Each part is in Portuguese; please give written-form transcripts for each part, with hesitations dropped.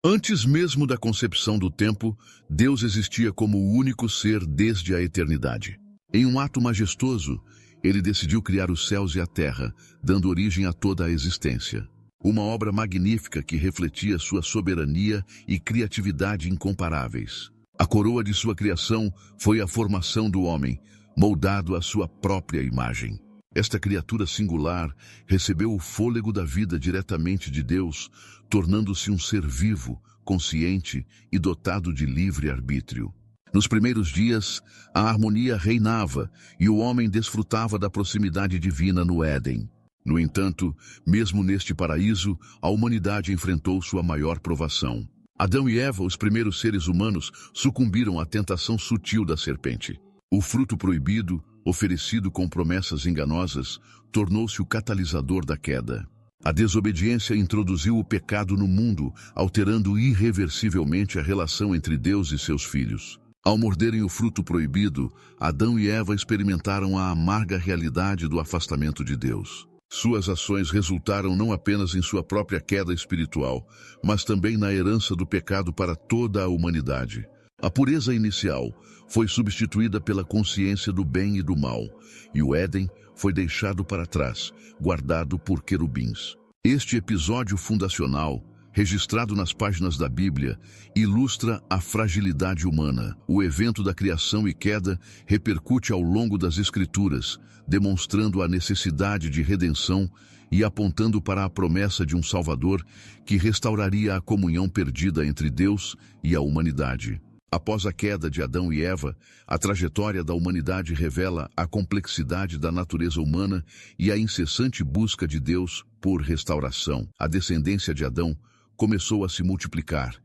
Antes mesmo da concepção do tempo, Deus existia como o único ser desde a eternidade. Em um ato majestoso, ele decidiu criar os céus e a terra, dando origem a toda a existência. Uma obra magnífica que refletia sua soberania e criatividade incomparáveis. A coroa de sua criação foi a formação do homem, moldado à sua própria imagem. Esta criatura singular recebeu o fôlego da vida diretamente de Deus, tornando-se um ser vivo, consciente e dotado de livre arbítrio. Nos primeiros dias, a harmonia reinava e o homem desfrutava da proximidade divina no Éden. No entanto, mesmo neste paraíso, a humanidade enfrentou sua maior provação. Adão e Eva, os primeiros seres humanos, sucumbiram à tentação sutil da serpente. O fruto proibido, oferecido com promessas enganosas, tornou-se o catalisador da queda. A desobediência introduziu o pecado no mundo, alterando irreversivelmente a relação entre Deus e seus filhos. Ao morderem o fruto proibido, Adão e Eva experimentaram a amarga realidade do afastamento de Deus. Suas ações resultaram não apenas em sua própria queda espiritual, mas também na herança do pecado para toda a humanidade. A pureza inicial foi substituída pela consciência do bem e do mal, e o Éden foi deixado para trás, guardado por querubins. Este episódio fundacional, registrado nas páginas da Bíblia, ilustra a fragilidade humana. O evento da criação e queda repercute ao longo das Escrituras, demonstrando a necessidade de redenção e apontando para a promessa de um Salvador que restauraria a comunhão perdida entre Deus e a humanidade. Após a queda de Adão e Eva, a trajetória da humanidade revela a complexidade da natureza humana e a incessante busca de Deus por restauração. A descendência de Adão começou a se multiplicar,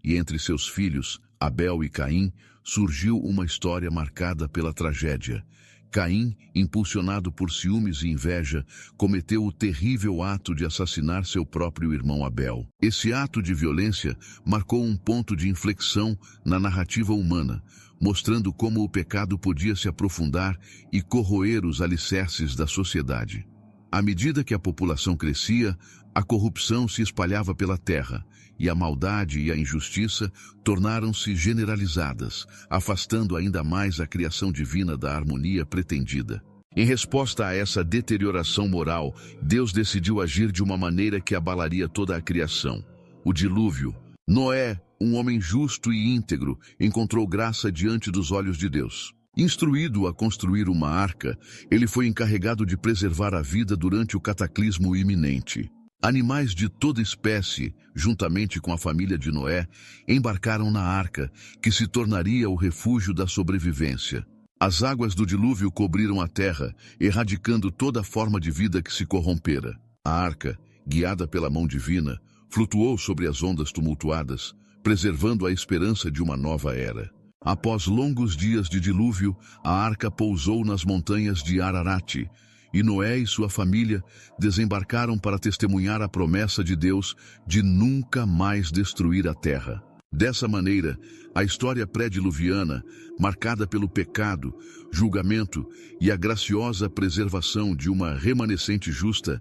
e entre seus filhos, Abel e Caim, surgiu uma história marcada pela tragédia. Caim, impulsionado por ciúmes e inveja, cometeu o terrível ato de assassinar seu próprio irmão Abel. Esse ato de violência marcou um ponto de inflexão na narrativa humana, mostrando como o pecado podia se aprofundar e corroer os alicerces da sociedade. À medida que a população crescia, a corrupção se espalhava pela terra, e a maldade e a injustiça tornaram-se generalizadas, afastando ainda mais a criação divina da harmonia pretendida. Em resposta a essa deterioração moral, Deus decidiu agir de uma maneira que abalaria toda a criação. O dilúvio. Noé, um homem justo e íntegro, encontrou graça diante dos olhos de Deus. Instruído a construir uma arca, ele foi encarregado de preservar a vida durante o cataclismo iminente. Animais de toda espécie, juntamente com a família de Noé, embarcaram na arca, que se tornaria o refúgio da sobrevivência. As águas do dilúvio cobriram a terra, erradicando toda forma de vida que se corrompera. A arca, guiada pela mão divina, flutuou sobre as ondas tumultuadas, preservando a esperança de uma nova era. Após longos dias de dilúvio, a arca pousou nas montanhas de Ararat, e Noé e sua família desembarcaram para testemunhar a promessa de Deus de nunca mais destruir a terra. Dessa maneira, a história pré-diluviana, marcada pelo pecado, julgamento e a graciosa preservação de uma remanescente justa,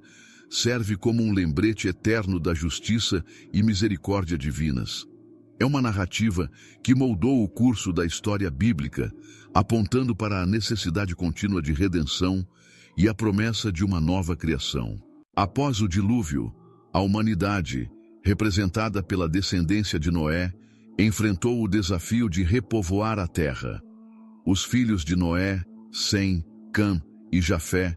serve como um lembrete eterno da justiça e misericórdia divinas. É uma narrativa que moldou o curso da história bíblica, apontando para a necessidade contínua de redenção e a promessa de uma nova criação. Após o dilúvio, a humanidade, representada pela descendência de Noé, enfrentou o desafio de repovoar a terra. Os filhos de Noé, Sem, Cam e Jafé,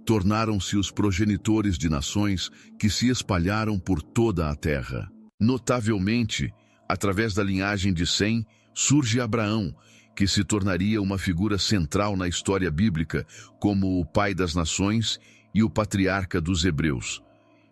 tornaram-se os progenitores de nações que se espalharam por toda a terra. Notavelmente, através da linhagem de Sem, surge Abraão, que se tornaria uma figura central na história bíblica como o pai das nações e o patriarca dos hebreus.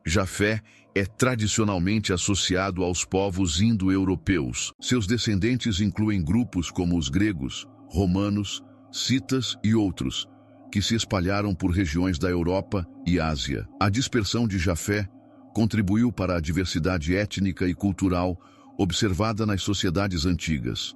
Jafé é tradicionalmente associado aos povos indo-europeus. Seus descendentes incluem grupos como os gregos, romanos, citas e outros, que se espalharam por regiões da Europa e Ásia. A dispersão de Jafé contribuiu para a diversidade étnica e cultural observada nas sociedades antigas.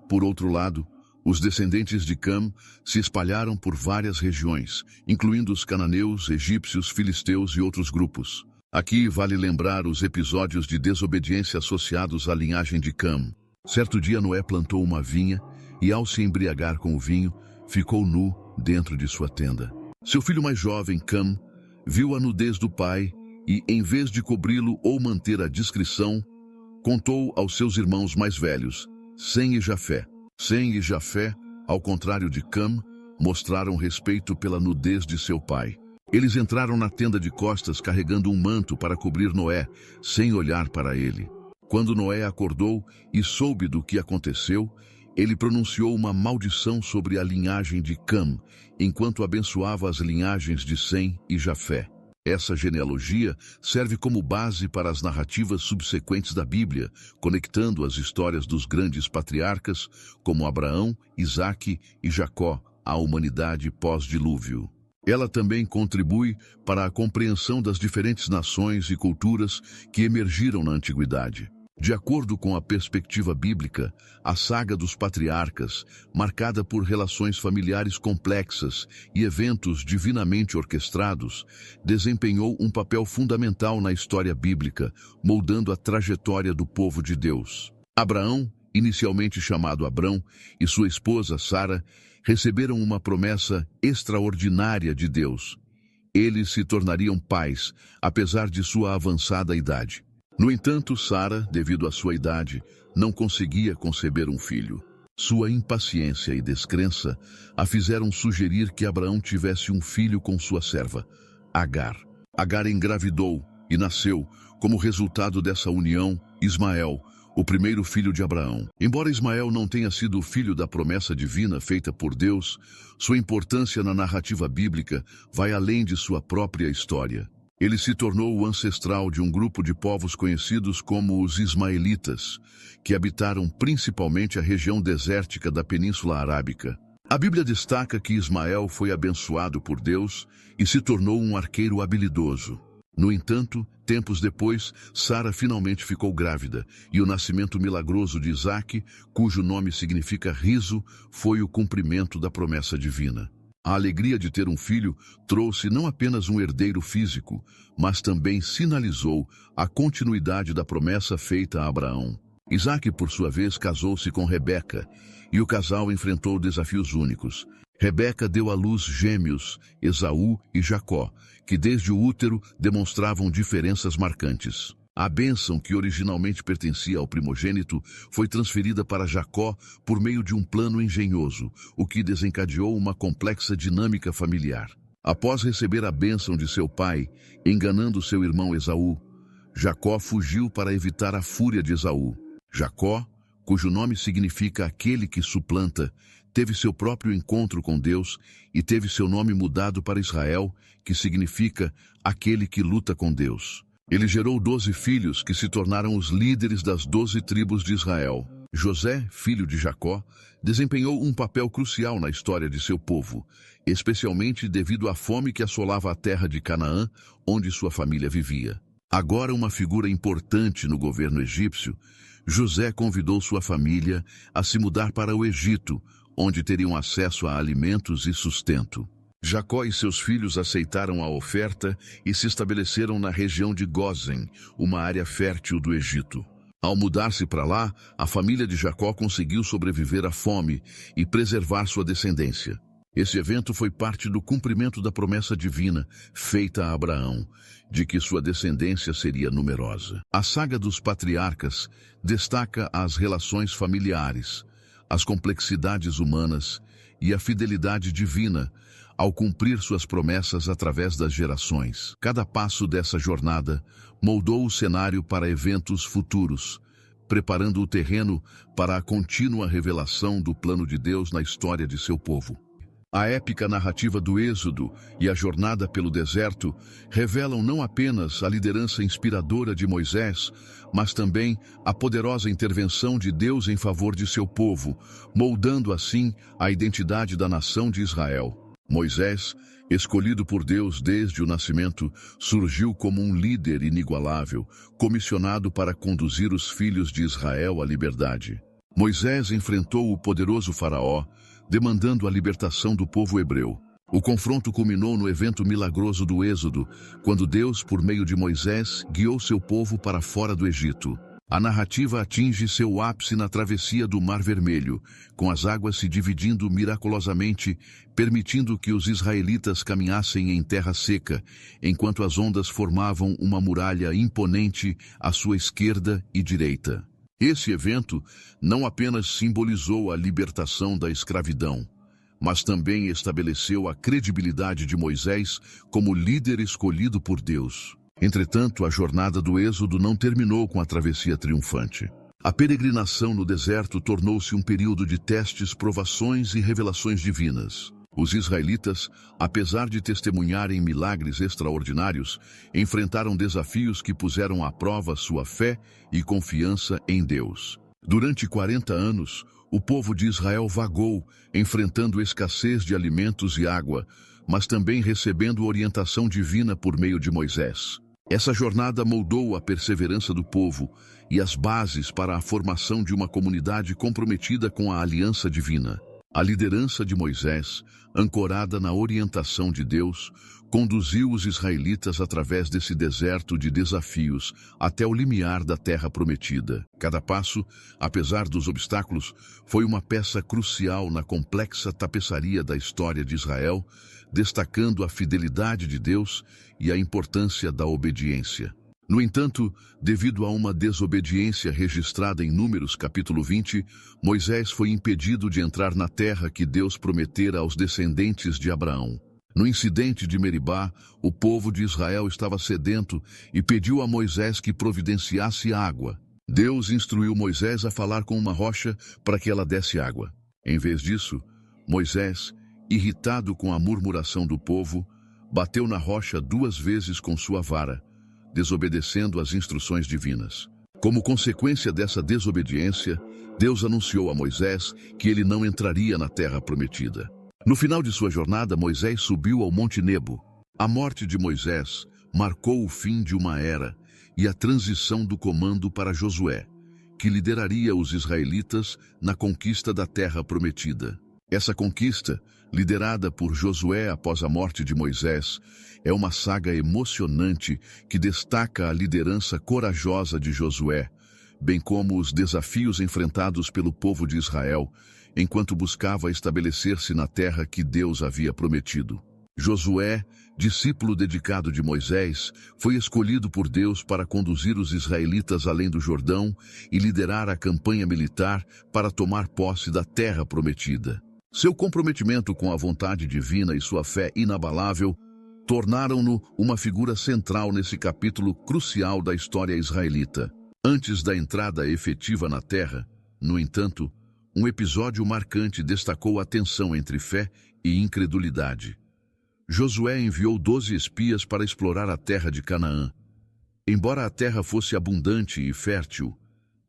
Por outro lado, os descendentes de Cam se espalharam por várias regiões, incluindo os cananeus, egípcios, filisteus e outros grupos. Aqui vale lembrar os episódios de desobediência associados à linhagem de Cam. Certo dia Noé plantou uma vinha e, ao se embriagar com o vinho, ficou nu dentro de sua tenda. Seu filho mais jovem, Cam, viu a nudez do pai e, em vez de cobri-lo ou manter a discrição, contou aos seus irmãos mais velhos, Sem e Jafé. Sem e Jafé, ao contrário de Cam, mostraram respeito pela nudez de seu pai. Eles entraram na tenda de costas carregando um manto para cobrir Noé, sem olhar para ele. Quando Noé acordou e soube do que aconteceu, ele pronunciou uma maldição sobre a linhagem de Cam, enquanto abençoava as linhagens de Sem e Jafé. Essa genealogia serve como base para as narrativas subsequentes da Bíblia, conectando as histórias dos grandes patriarcas, como Abraão, Isaque e Jacó, à humanidade pós-dilúvio. Ela também contribui para a compreensão das diferentes nações e culturas que emergiram na antiguidade. De acordo com a perspectiva bíblica, a saga dos patriarcas, marcada por relações familiares complexas e eventos divinamente orquestrados, desempenhou um papel fundamental na história bíblica, moldando a trajetória do povo de Deus. Abraão, inicialmente chamado Abrão, e sua esposa Sara, receberam uma promessa extraordinária de Deus. Eles se tornariam pais, apesar de sua avançada idade. No entanto, Sara, devido à sua idade, não conseguia conceber um filho. Sua impaciência e descrença a fizeram sugerir que Abraão tivesse um filho com sua serva, Agar. Agar engravidou e nasceu, como resultado dessa união, Ismael, o primeiro filho de Abraão. Embora Ismael não tenha sido o filho da promessa divina feita por Deus, sua importância na narrativa bíblica vai além de sua própria história. Ele se tornou o ancestral de um grupo de povos conhecidos como os Ismaelitas, que habitaram principalmente a região desértica da Península Arábica. A Bíblia destaca que Ismael foi abençoado por Deus e se tornou um arqueiro habilidoso. No entanto, tempos depois, Sara finalmente ficou grávida, e o nascimento milagroso de Isaque, cujo nome significa riso, foi o cumprimento da promessa divina. A alegria de ter um filho trouxe não apenas um herdeiro físico, mas também sinalizou a continuidade da promessa feita a Abraão. Isaque, por sua vez, casou-se com Rebeca, e o casal enfrentou desafios únicos. Rebeca deu à luz gêmeos, Esaú e Jacó, que desde o útero demonstravam diferenças marcantes. A bênção, que originalmente pertencia ao primogênito, foi transferida para Jacó por meio de um plano engenhoso, o que desencadeou uma complexa dinâmica familiar. Após receber a bênção de seu pai, enganando seu irmão Esaú, Jacó fugiu para evitar a fúria de Esaú. Jacó, cujo nome significa aquele que suplanta, teve seu próprio encontro com Deus e teve seu nome mudado para Israel, que significa aquele que luta com Deus. Ele gerou 12 filhos que se tornaram os líderes das 12 tribos de Israel. José, filho de Jacó, desempenhou um papel crucial na história de seu povo, especialmente devido à fome que assolava a terra de Canaã, onde sua família vivia. Agora uma figura importante no governo egípcio, José convidou sua família a se mudar para o Egito, onde teriam acesso a alimentos e sustento. Jacó e seus filhos aceitaram a oferta e se estabeleceram na região de Gósen, uma área fértil do Egito. Ao mudar-se para lá, a família de Jacó conseguiu sobreviver à fome e preservar sua descendência. Esse evento foi parte do cumprimento da promessa divina feita a Abraão, de que sua descendência seria numerosa. A saga dos patriarcas destaca as relações familiares, as complexidades humanas e a fidelidade divina, ao cumprir suas promessas através das gerações. Cada passo dessa jornada moldou o cenário para eventos futuros, preparando o terreno para a contínua revelação do plano de Deus na história de seu povo. A épica narrativa do Êxodo e a jornada pelo deserto revelam não apenas a liderança inspiradora de Moisés, mas também a poderosa intervenção de Deus em favor de seu povo, moldando assim a identidade da nação de Israel. Moisés, escolhido por Deus desde o nascimento, surgiu como um líder inigualável, comissionado para conduzir os filhos de Israel à liberdade. Moisés enfrentou o poderoso Faraó, demandando a libertação do povo hebreu. O confronto culminou no evento milagroso do Êxodo, quando Deus, por meio de Moisés, guiou seu povo para fora do Egito. A narrativa atinge seu ápice na travessia do Mar Vermelho, com as águas se dividindo miraculosamente, permitindo que os israelitas caminhassem em terra seca, enquanto as ondas formavam uma muralha imponente à sua esquerda e direita. Esse evento não apenas simbolizou a libertação da escravidão, mas também estabeleceu a credibilidade de Moisés como líder escolhido por Deus. Entretanto, a jornada do Êxodo não terminou com a travessia triunfante. A peregrinação no deserto tornou-se um período de testes, provações e revelações divinas. Os israelitas, apesar de testemunharem milagres extraordinários, enfrentaram desafios que puseram à prova sua fé e confiança em Deus. Durante 40 anos, o povo de Israel vagou, enfrentando escassez de alimentos e água, mas também recebendo orientação divina por meio de Moisés. Essa jornada moldou a perseverança do povo e as bases para a formação de uma comunidade comprometida com a aliança divina. A liderança de Moisés, ancorada na orientação de Deus, conduziu os israelitas através desse deserto de desafios até o limiar da terra prometida. Cada passo, apesar dos obstáculos, foi uma peça crucial na complexa tapeçaria da história de Israel, destacando a fidelidade de Deus e a importância da obediência. No entanto, devido a uma desobediência registrada em Números capítulo 20, Moisés foi impedido de entrar na terra que Deus prometera aos descendentes de Abraão. No incidente de Meribá, o povo de Israel estava sedento e pediu a Moisés que providenciasse água. Deus instruiu Moisés a falar com uma rocha para que ela desse água. Em vez disso, Moisés, irritado com a murmuração do povo, bateu na rocha 2 vezes com sua vara, desobedecendo às instruções divinas. Como consequência dessa desobediência, Deus anunciou a Moisés que ele não entraria na terra prometida. No final de sua jornada, Moisés subiu ao Monte Nebo. A morte de Moisés marcou o fim de uma era e a transição do comando para Josué, que lideraria os israelitas na conquista da terra prometida. Essa conquista, liderada por Josué após a morte de Moisés, é uma saga emocionante que destaca a liderança corajosa de Josué, bem como os desafios enfrentados pelo povo de Israel, enquanto buscava estabelecer-se na terra que Deus havia prometido. Josué, discípulo dedicado de Moisés, foi escolhido por Deus para conduzir os israelitas além do Jordão e liderar a campanha militar para tomar posse da terra prometida. Seu comprometimento com a vontade divina e sua fé inabalável tornaram-no uma figura central nesse capítulo crucial da história israelita. Antes da entrada efetiva na terra, no entanto, um episódio marcante destacou a tensão entre fé e incredulidade. Josué enviou 12 espias para explorar a terra de Canaã. Embora a terra fosse abundante e fértil,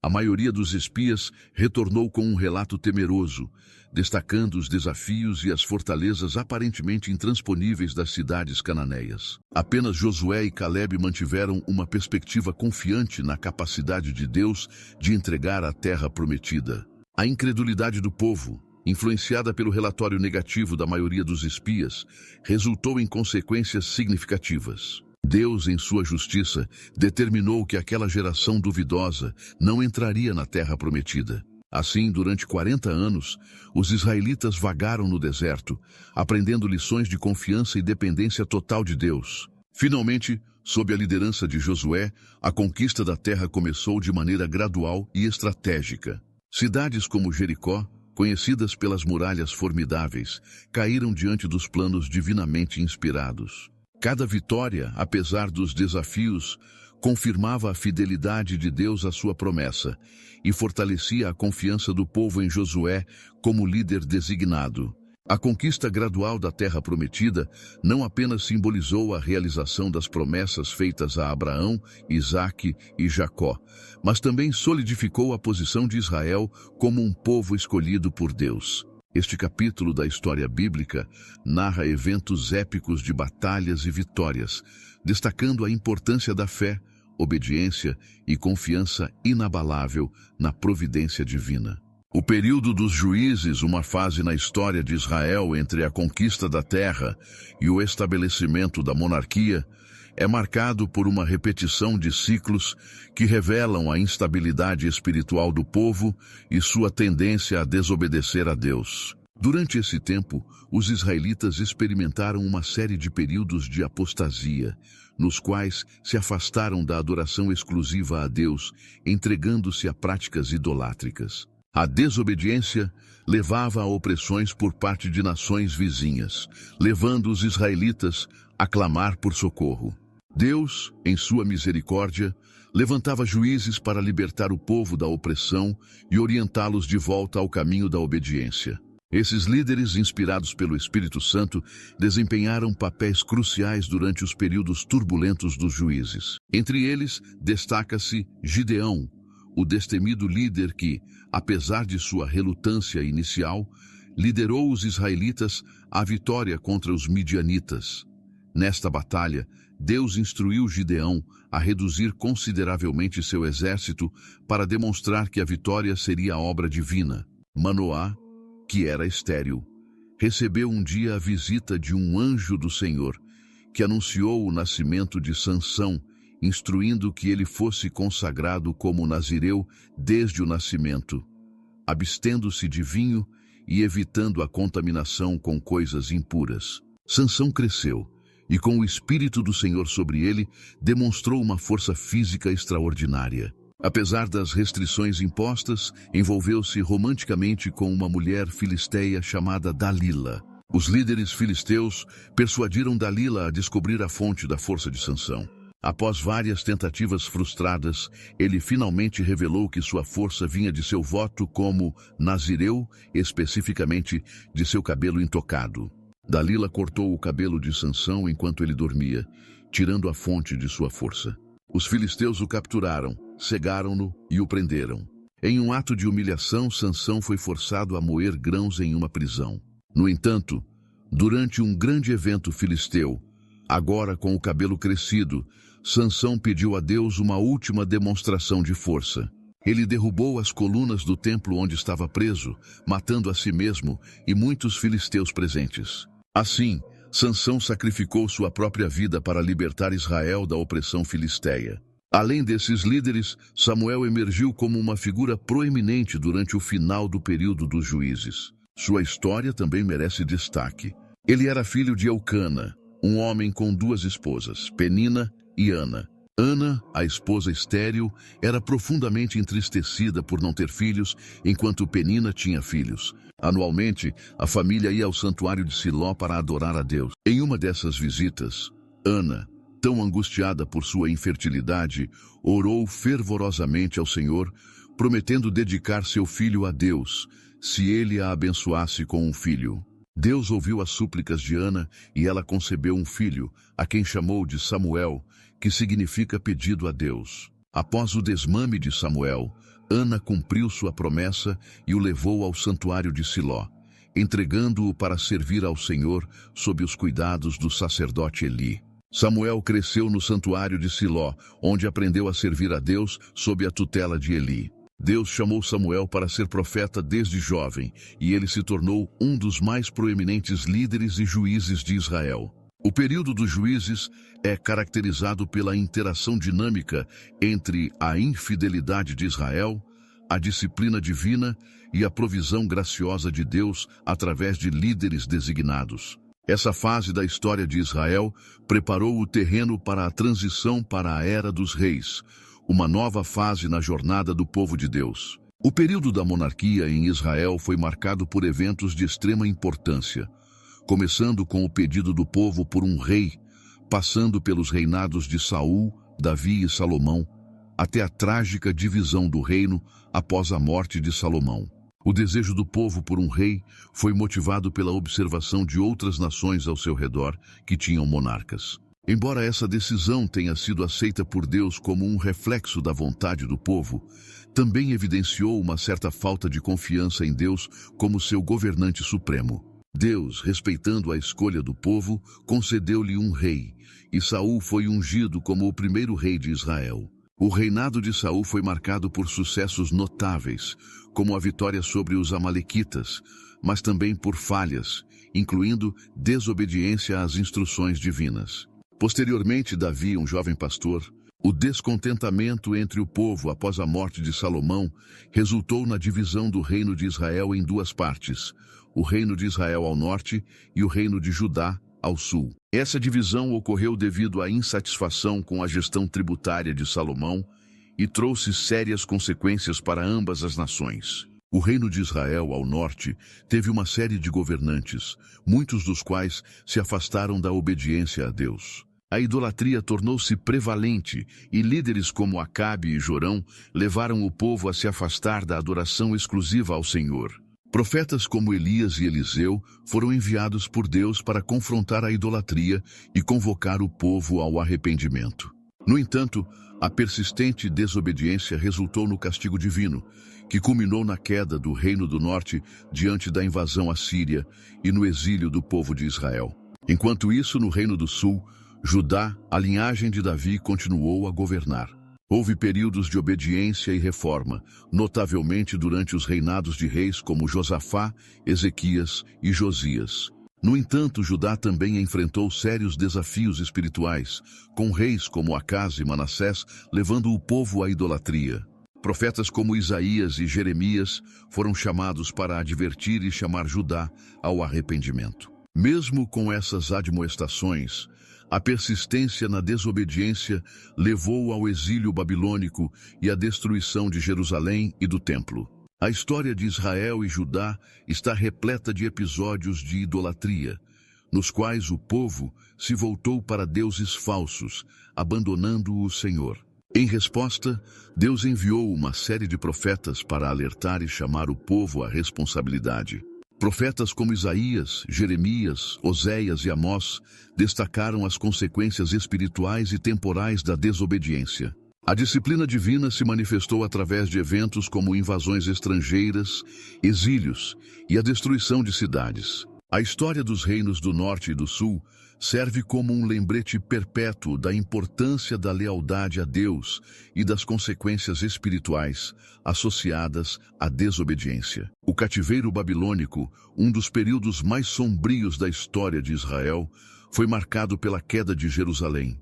a maioria dos espias retornou com um relato temeroso, destacando os desafios e as fortalezas aparentemente intransponíveis das cidades cananeias. Apenas Josué e Calebe mantiveram uma perspectiva confiante na capacidade de Deus de entregar a terra prometida. A incredulidade do povo, influenciada pelo relatório negativo da maioria dos espias, resultou em consequências significativas. Deus, em sua justiça, determinou que aquela geração duvidosa não entraria na terra prometida. Assim, durante 40 anos, os israelitas vagaram no deserto, aprendendo lições de confiança e dependência total de Deus. Finalmente, sob a liderança de Josué, a conquista da terra começou de maneira gradual e estratégica. Cidades como Jericó, conhecidas pelas muralhas formidáveis, caíram diante dos planos divinamente inspirados. Cada vitória, apesar dos desafios, confirmava a fidelidade de Deus à sua promessa e fortalecia a confiança do povo em Josué como líder designado. A conquista gradual da terra prometida não apenas simbolizou a realização das promessas feitas a Abraão, Isaque e Jacó, mas também solidificou a posição de Israel como um povo escolhido por Deus. Este capítulo da história bíblica narra eventos épicos de batalhas e vitórias, destacando a importância da fé, obediência e confiança inabalável na providência divina. O período dos juízes, uma fase na história de Israel entre a conquista da terra e o estabelecimento da monarquia, é marcado por uma repetição de ciclos que revelam a instabilidade espiritual do povo e sua tendência a desobedecer a Deus. Durante esse tempo, os israelitas experimentaram uma série de períodos de apostasia, nos quais se afastaram da adoração exclusiva a Deus, entregando-se a práticas idolátricas. A desobediência levava a opressões por parte de nações vizinhas, levando os israelitas a clamar por socorro. Deus, em sua misericórdia, levantava juízes para libertar o povo da opressão e orientá-los de volta ao caminho da obediência. Esses líderes, inspirados pelo Espírito Santo, desempenharam papéis cruciais durante os períodos turbulentos dos juízes. Entre eles, destaca-se Gideão, o destemido líder que, apesar de sua relutância inicial, liderou os israelitas à vitória contra os midianitas. Nesta batalha, Deus instruiu Gideão a reduzir consideravelmente seu exército para demonstrar que a vitória seria obra divina. Manoá, que era estéril, recebeu um dia a visita de um anjo do Senhor, que anunciou o nascimento de Sansão, instruindo que ele fosse consagrado como nazireu desde o nascimento, abstendo-se de vinho e evitando a contaminação com coisas impuras. Sansão cresceu e, com o Espírito do Senhor sobre ele, demonstrou uma força física extraordinária. Apesar das restrições impostas, envolveu-se romanticamente com uma mulher filisteia chamada Dalila. Os líderes filisteus persuadiram Dalila a descobrir a fonte da força de Sansão. Após várias tentativas frustradas, ele finalmente revelou que sua força vinha de seu voto como nazireu, especificamente de seu cabelo intocado. Dalila cortou o cabelo de Sansão enquanto ele dormia, tirando a fonte de sua força. Os filisteus o capturaram, cegaram-no e o prenderam. Em um ato de humilhação, Sansão foi forçado a moer grãos em uma prisão. No entanto, durante um grande evento filisteu, agora com o cabelo crescido, Sansão pediu a Deus uma última demonstração de força. Ele derrubou as colunas do templo onde estava preso, matando a si mesmo e muitos filisteus presentes. Assim, Sansão sacrificou sua própria vida para libertar Israel da opressão filisteia. Além desses líderes, Samuel emergiu como uma figura proeminente durante o final do período dos juízes. Sua história também merece destaque. Ele era filho de Eucana, um homem com duas esposas, Penina e Ana. Ana, a esposa estéril, era profundamente entristecida por não ter filhos, enquanto Penina tinha filhos. Anualmente, a família ia ao santuário de Siló para adorar a Deus. Em uma dessas visitas, Ana, tão angustiada por sua infertilidade, orou fervorosamente ao Senhor, prometendo dedicar seu filho a Deus, se ele a abençoasse com um filho. Deus ouviu as súplicas de Ana e ela concebeu um filho, a quem chamou de Samuel, que significa pedido a Deus. Após o desmame de Samuel, Ana cumpriu sua promessa e o levou ao santuário de Siló, entregando-o para servir ao Senhor sob os cuidados do sacerdote Eli. Samuel cresceu no santuário de Siló, onde aprendeu a servir a Deus sob a tutela de Eli. Deus chamou Samuel para ser profeta desde jovem, e ele se tornou um dos mais proeminentes líderes e juízes de Israel. O período dos juízes é caracterizado pela interação dinâmica entre a infidelidade de Israel, a disciplina divina e a provisão graciosa de Deus através de líderes designados. Essa fase da história de Israel preparou o terreno para a transição para a Era dos Reis, uma nova fase na jornada do povo de Deus. O período da monarquia em Israel foi marcado por eventos de extrema importância, começando com o pedido do povo por um rei, passando pelos reinados de Saul, Davi e Salomão, até a trágica divisão do reino após a morte de Salomão. O desejo do povo por um rei foi motivado pela observação de outras nações ao seu redor que tinham monarcas. Embora essa decisão tenha sido aceita por Deus como um reflexo da vontade do povo, também evidenciou uma certa falta de confiança em Deus como seu governante supremo. Deus, respeitando a escolha do povo, concedeu-lhe um rei, e Saul foi ungido como o primeiro rei de Israel. O reinado de Saul foi marcado por sucessos notáveis, como a vitória sobre os amalequitas, mas também por falhas, incluindo desobediência às instruções divinas. Posteriormente, Davi, um jovem pastor, o descontentamento entre o povo após a morte de Salomão resultou na divisão do reino de Israel em duas partes, o reino de Israel ao norte e o reino de Judá ao sul. Essa divisão ocorreu devido à insatisfação com a gestão tributária de Salomão e trouxe sérias consequências para ambas as nações. O reino de Israel ao norte teve uma série de governantes, muitos dos quais se afastaram da obediência a Deus. A idolatria tornou-se prevalente e líderes como Acabe e Jorão levaram o povo a se afastar da adoração exclusiva ao Senhor. Profetas como Elias e Eliseu foram enviados por Deus para confrontar a idolatria e convocar o povo ao arrependimento. No entanto, a persistente desobediência resultou no castigo divino, que culminou na queda do Reino do Norte diante da invasão assíria e no exílio do povo de Israel. Enquanto isso, no Reino do Sul, Judá, a linhagem de Davi, continuou a governar. Houve períodos de obediência e reforma, notavelmente durante os reinados de reis como Josafá, Ezequias e Josias. No entanto, Judá também enfrentou sérios desafios espirituais, com reis como Acás e Manassés levando o povo à idolatria. Profetas como Isaías e Jeremias foram chamados para advertir e chamar Judá ao arrependimento. Mesmo com essas admoestações, a persistência na desobediência levou ao exílio babilônico e à destruição de Jerusalém e do templo. A história de Israel e Judá está repleta de episódios de idolatria, nos quais o povo se voltou para deuses falsos, abandonando o Senhor. Em resposta, Deus enviou uma série de profetas para alertar e chamar o povo à responsabilidade. Profetas como Isaías, Jeremias, Oséias e Amós destacaram as consequências espirituais e temporais da desobediência. A disciplina divina se manifestou através de eventos como invasões estrangeiras, exílios e a destruição de cidades. A história dos reinos do Norte e do Sul serve como um lembrete perpétuo da importância da lealdade a Deus e das consequências espirituais associadas à desobediência. O cativeiro babilônico, um dos períodos mais sombrios da história de Israel, foi marcado pela queda de Jerusalém,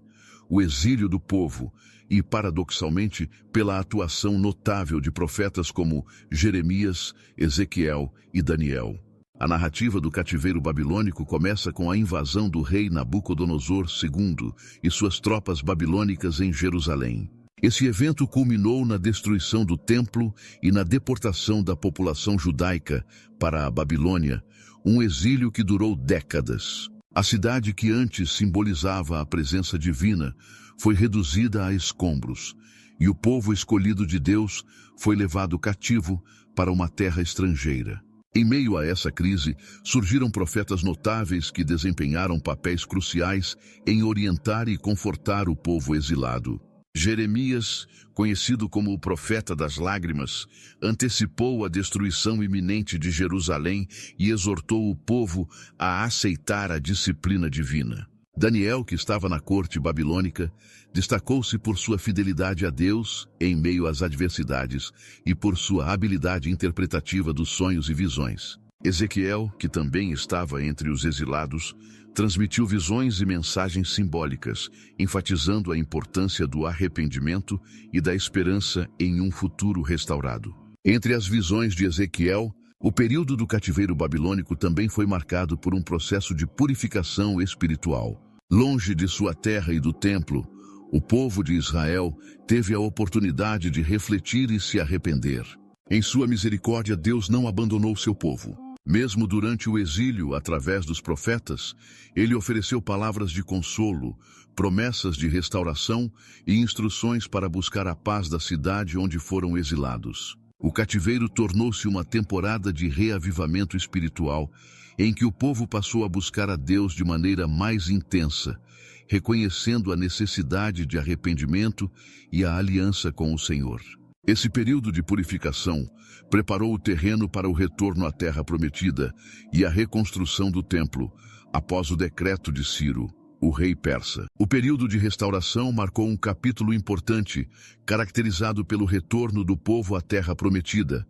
o exílio do povo e, paradoxalmente, pela atuação notável de profetas como Jeremias, Ezequiel e Daniel. A narrativa do cativeiro babilônico começa com a invasão do rei Nabucodonosor II e suas tropas babilônicas em Jerusalém. Esse evento culminou na destruição do templo e na deportação da população judaica para a Babilônia, um exílio que durou décadas. A cidade que antes simbolizava a presença divina foi reduzida a escombros, e o povo escolhido de Deus foi levado cativo para uma terra estrangeira. Em meio a essa crise, surgiram profetas notáveis que desempenharam papéis cruciais em orientar e confortar o povo exilado. Jeremias, conhecido como o profeta das lágrimas, antecipou a destruição iminente de Jerusalém e exortou o povo a aceitar a disciplina divina. Daniel, que estava na corte babilônica, destacou-se por sua fidelidade a Deus em meio às adversidades e por sua habilidade interpretativa dos sonhos e visões. Ezequiel, que também estava entre os exilados, transmitiu visões e mensagens simbólicas, enfatizando a importância do arrependimento e da esperança em um futuro restaurado. Entre as visões de Ezequiel, o período do cativeiro babilônico também foi marcado por um processo de purificação espiritual. Longe de sua terra e do templo, o povo de Israel teve a oportunidade de refletir e se arrepender. Em sua misericórdia, Deus não abandonou seu povo. Mesmo durante o exílio, através dos profetas, ele ofereceu palavras de consolo, promessas de restauração e instruções para buscar a paz da cidade onde foram exilados. O cativeiro tornou-se uma temporada de reavivamento espiritual, em que o povo passou a buscar a Deus de maneira mais intensa, reconhecendo a necessidade de arrependimento e a aliança com o Senhor. Esse período de purificação preparou o terreno para o retorno à terra prometida e a reconstrução do templo, após o decreto de Ciro, o rei persa. O período de restauração marcou um capítulo importante, caracterizado pelo retorno do povo à Terra Prometida,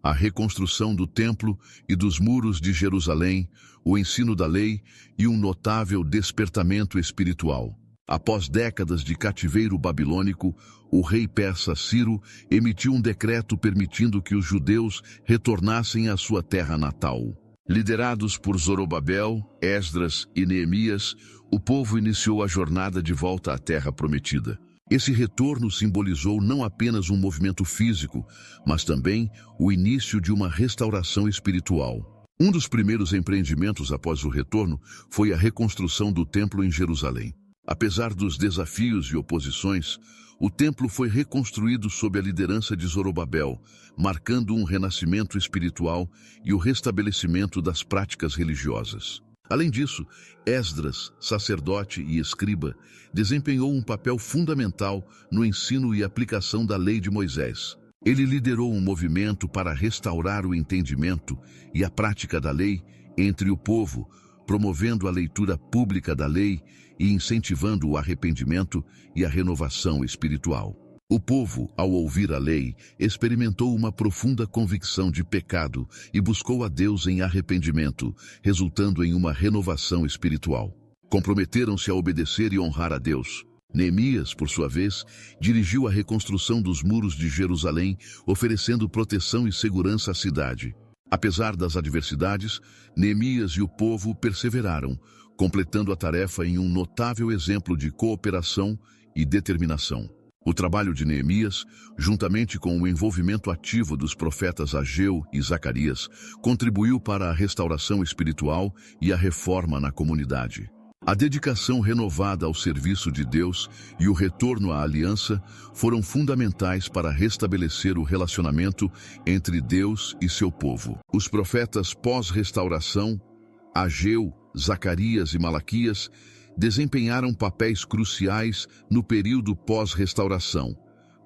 a reconstrução do templo e dos muros de Jerusalém, o ensino da lei e um notável despertamento espiritual. Após décadas de cativeiro babilônico, o rei persa Ciro emitiu um decreto permitindo que os judeus retornassem à sua terra natal. Liderados por Zorobabel, Esdras e Neemias, o povo iniciou a jornada de volta à Terra Prometida. Esse retorno simbolizou não apenas um movimento físico, mas também o início de uma restauração espiritual. Um dos primeiros empreendimentos após o retorno foi a reconstrução do templo em Jerusalém. Apesar dos desafios e oposições, o templo foi reconstruído sob a liderança de Zorobabel, marcando um renascimento espiritual e o restabelecimento das práticas religiosas. Além disso, Esdras, sacerdote e escriba, desempenhou um papel fundamental no ensino e aplicação da lei de Moisés. Ele liderou um movimento para restaurar o entendimento e a prática da lei entre o povo, promovendo a leitura pública da lei e incentivando o arrependimento e a renovação espiritual. O povo, ao ouvir a lei, experimentou uma profunda convicção de pecado e buscou a Deus em arrependimento, resultando em uma renovação espiritual. Comprometeram-se a obedecer e honrar a Deus. Neemias, por sua vez, dirigiu a reconstrução dos muros de Jerusalém, oferecendo proteção e segurança à cidade. Apesar das adversidades, Neemias e o povo perseveraram, completando a tarefa em um notável exemplo de cooperação e determinação. O trabalho de Neemias, juntamente com o envolvimento ativo dos profetas Ageu e Zacarias, contribuiu para a restauração espiritual e a reforma na comunidade. A dedicação renovada ao serviço de Deus e o retorno à aliança foram fundamentais para restabelecer o relacionamento entre Deus e seu povo. Os profetas pós-restauração, Ageu, Zacarias e Malaquias, desempenharam papéis cruciais no período pós-restauração,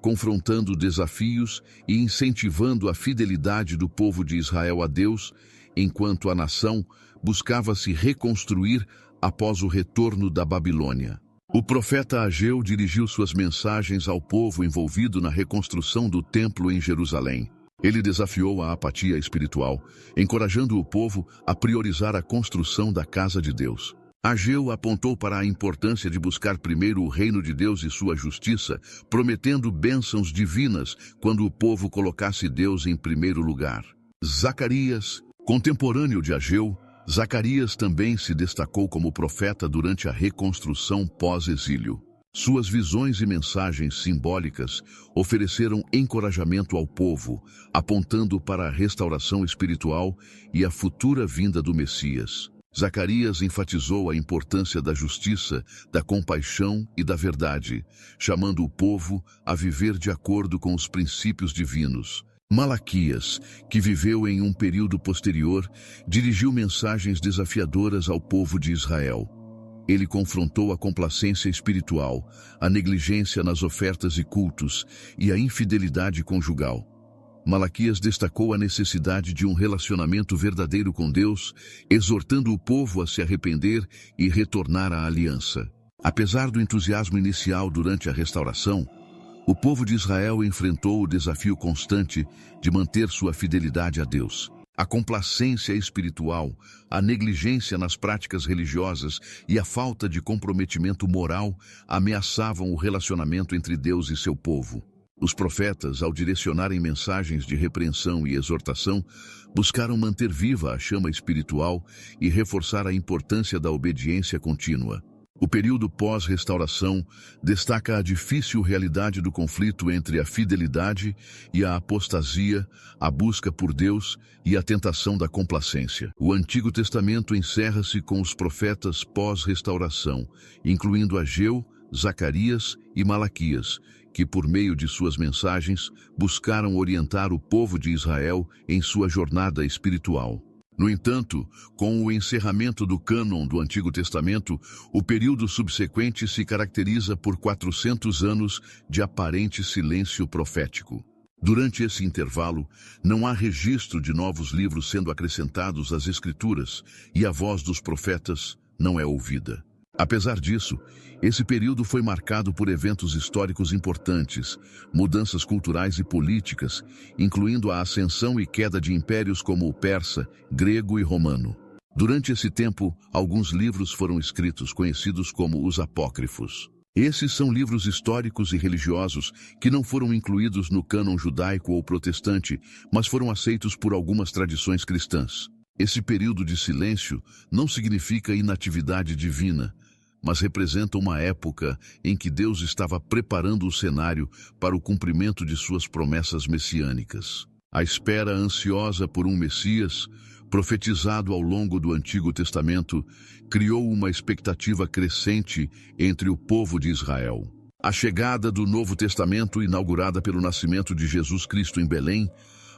confrontando desafios e incentivando a fidelidade do povo de Israel a Deus, enquanto a nação buscava se reconstruir após o retorno da Babilônia. O profeta Ageu dirigiu suas mensagens ao povo envolvido na reconstrução do templo em Jerusalém. Ele desafiou a apatia espiritual, encorajando o povo a priorizar a construção da casa de Deus. Ageu apontou para a importância de buscar primeiro o reino de Deus e sua justiça, prometendo bênçãos divinas quando o povo colocasse Deus em primeiro lugar. Zacarias, contemporâneo de Ageu, Zacarias também se destacou como profeta durante a reconstrução pós-exílio. Suas visões e mensagens simbólicas ofereceram encorajamento ao povo, apontando para a restauração espiritual e a futura vinda do Messias. Zacarias enfatizou a importância da justiça, da compaixão e da verdade, chamando o povo a viver de acordo com os princípios divinos. Malaquias, que viveu em um período posterior, dirigiu mensagens desafiadoras ao povo de Israel. Ele confrontou a complacência espiritual, a negligência nas ofertas e cultos e a infidelidade conjugal. Malaquias destacou a necessidade de um relacionamento verdadeiro com Deus, exortando o povo a se arrepender e retornar à aliança. Apesar do entusiasmo inicial durante a restauração, o povo de Israel enfrentou o desafio constante de manter sua fidelidade a Deus. A complacência espiritual, a negligência nas práticas religiosas e a falta de comprometimento moral ameaçavam o relacionamento entre Deus e seu povo. Os profetas, ao direcionarem mensagens de repreensão e exortação, buscaram manter viva a chama espiritual e reforçar a importância da obediência contínua. O período pós-restauração destaca a difícil realidade do conflito entre a fidelidade e a apostasia, a busca por Deus e a tentação da complacência. O Antigo Testamento encerra-se com os profetas pós-restauração, incluindo Ageu, Zacarias e Malaquias, que por meio de suas mensagens buscaram orientar o povo de Israel em sua jornada espiritual. No entanto, com o encerramento do cânon do Antigo Testamento, o período subsequente se caracteriza por 400 anos de aparente silêncio profético. Durante esse intervalo, não há registro de novos livros sendo acrescentados às Escrituras e a voz dos profetas não é ouvida. Apesar disso, esse período foi marcado por eventos históricos importantes, mudanças culturais e políticas, incluindo a ascensão e queda de impérios como o persa, grego e romano. Durante esse tempo, alguns livros foram escritos conhecidos como os apócrifos. Esses são livros históricos e religiosos que não foram incluídos no cânon judaico ou protestante, mas foram aceitos por algumas tradições cristãs. Esse período de silêncio não significa inatividade divina, mas representa uma época em que Deus estava preparando o cenário para o cumprimento de suas promessas messiânicas. A espera ansiosa por um Messias, profetizado ao longo do Antigo Testamento, criou uma expectativa crescente entre o povo de Israel. A chegada do Novo Testamento, inaugurada pelo nascimento de Jesus Cristo em Belém,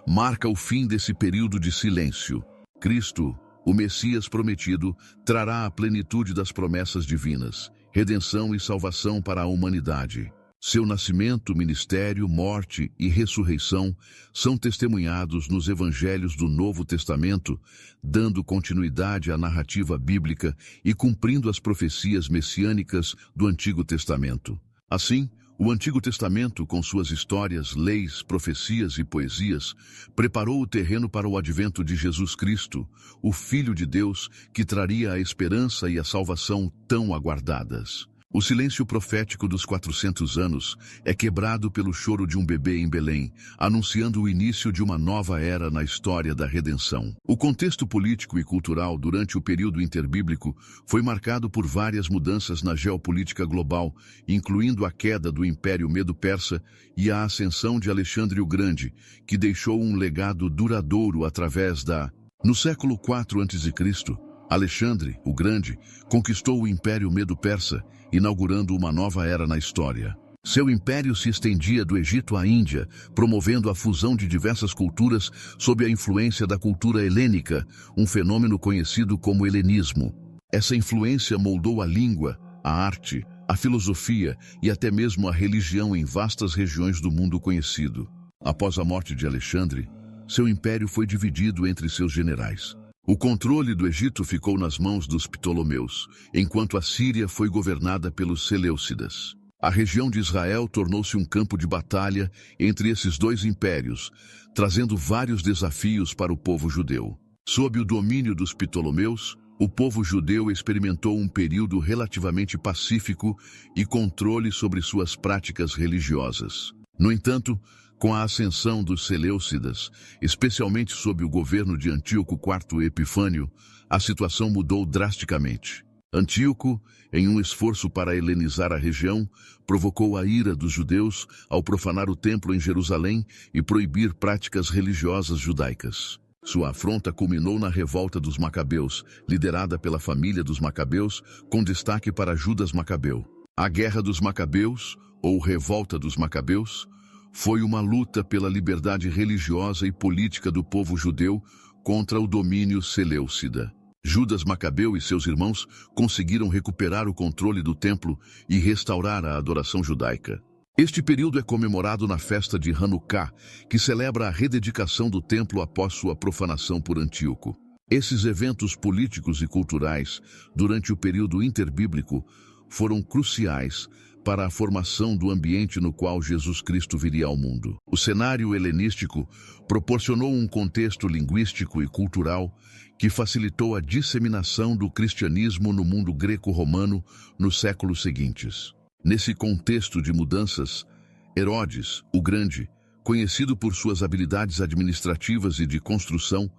marca o fim desse período de silêncio. Cristo, o Messias prometido, trará a plenitude das promessas divinas, redenção e salvação para a humanidade. Seu nascimento, ministério, morte e ressurreição são testemunhados nos evangelhos do Novo Testamento, dando continuidade à narrativa bíblica e cumprindo as profecias messiânicas do Antigo Testamento. Assim, o Antigo Testamento, com suas histórias, leis, profecias e poesias, preparou o terreno para o advento de Jesus Cristo, o Filho de Deus, que traria a esperança e a salvação tão aguardadas. O silêncio profético dos 400 anos é quebrado pelo choro de um bebê em Belém, anunciando o início de uma nova era na história da redenção. O contexto político e cultural durante o período interbíblico foi marcado por várias mudanças na geopolítica global, incluindo a queda do Império Medo-Persa e a ascensão de Alexandre o Grande, que deixou um legado duradouro através da... No século IV a.C., Alexandre, o Grande, conquistou o Império Medo-Persa, inaugurando uma nova era na história. Seu império se estendia do Egito à Índia, promovendo a fusão de diversas culturas sob a influência da cultura helênica, um fenômeno conhecido como helenismo. Essa influência moldou a língua, a arte, a filosofia e até mesmo a religião em vastas regiões do mundo conhecido. Após a morte de Alexandre, seu império foi dividido entre seus generais. O controle do Egito ficou nas mãos dos Ptolomeus, enquanto a Síria foi governada pelos Seleucidas. A região de Israel tornou-se um campo de batalha entre esses dois impérios, trazendo vários desafios para o povo judeu. Sob o domínio dos Ptolomeus, o povo judeu experimentou um período relativamente pacífico e controle sobre suas práticas religiosas. No entanto, com a ascensão dos Seleucidas, especialmente sob o governo de Antíoco IV Epifânio, a situação mudou drasticamente. Antíoco, em um esforço para helenizar a região, provocou a ira dos judeus ao profanar o templo em Jerusalém e proibir práticas religiosas judaicas. Sua afronta culminou na revolta dos Macabeus, liderada pela família dos Macabeus, com destaque para Judas Macabeu. A Guerra dos Macabeus, ou Revolta dos Macabeus, foi uma luta pela liberdade religiosa e política do povo judeu contra o domínio seleucida. Judas Macabeu e seus irmãos conseguiram recuperar o controle do templo e restaurar a adoração judaica. Este período é comemorado na festa de Hanukkah, que celebra a rededicação do templo após sua profanação por Antíoco. Esses eventos políticos e culturais, durante o período interbíblico, foram cruciais para a formação do ambiente no qual Jesus Cristo viria ao mundo. O cenário helenístico proporcionou um contexto linguístico e cultural que facilitou a disseminação do cristianismo no mundo greco-romano nos séculos seguintes. Nesse contexto de mudanças, Herodes, o Grande, conhecido por suas habilidades administrativas e de construção,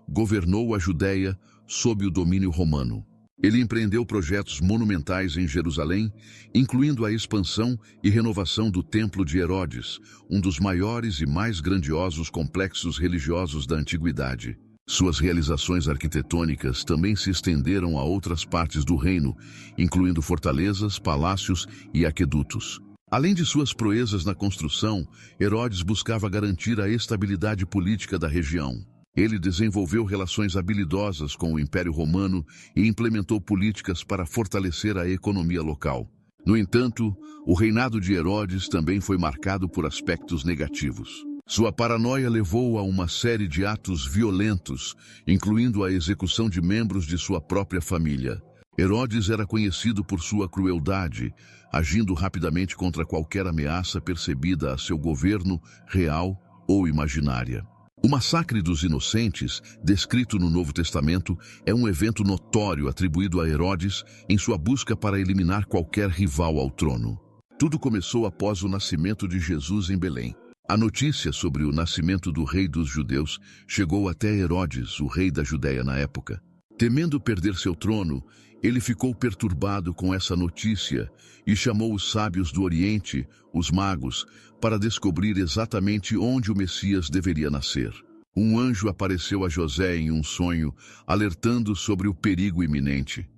governou a Judéia sob o domínio romano. Ele empreendeu projetos monumentais em Jerusalém, incluindo a expansão e renovação do Templo de Herodes, um dos maiores e mais grandiosos complexos religiosos da antiguidade. Suas realizações arquitetônicas também se estenderam a outras partes do reino, incluindo fortalezas, palácios e aquedutos. Além de suas proezas na construção, Herodes buscava garantir a estabilidade política da região. Ele desenvolveu relações habilidosas com o Império Romano e implementou políticas para fortalecer a economia local. No entanto, o reinado de Herodes também foi marcado por aspectos negativos. Sua paranoia levou a uma série de atos violentos, incluindo a execução de membros de sua própria família. Herodes era conhecido por sua crueldade, agindo rapidamente contra qualquer ameaça percebida a seu governo, real ou imaginária. O massacre dos inocentes, descrito no Novo Testamento, é um evento notório atribuído a Herodes em sua busca para eliminar qualquer rival ao trono. Tudo começou após o nascimento de Jesus em Belém. A notícia sobre o nascimento do rei dos judeus chegou até Herodes, o rei da Judéia na época. Temendo perder seu trono, ele ficou perturbado com essa notícia e chamou os sábios do Oriente, os magos, para descobrir exatamente onde o Messias deveria nascer. Um anjo apareceu a José em um sonho, alertando sobre o perigo iminente.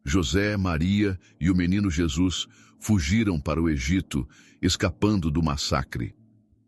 José, Maria e o menino Jesus fugiram para o Egito, escapando do massacre.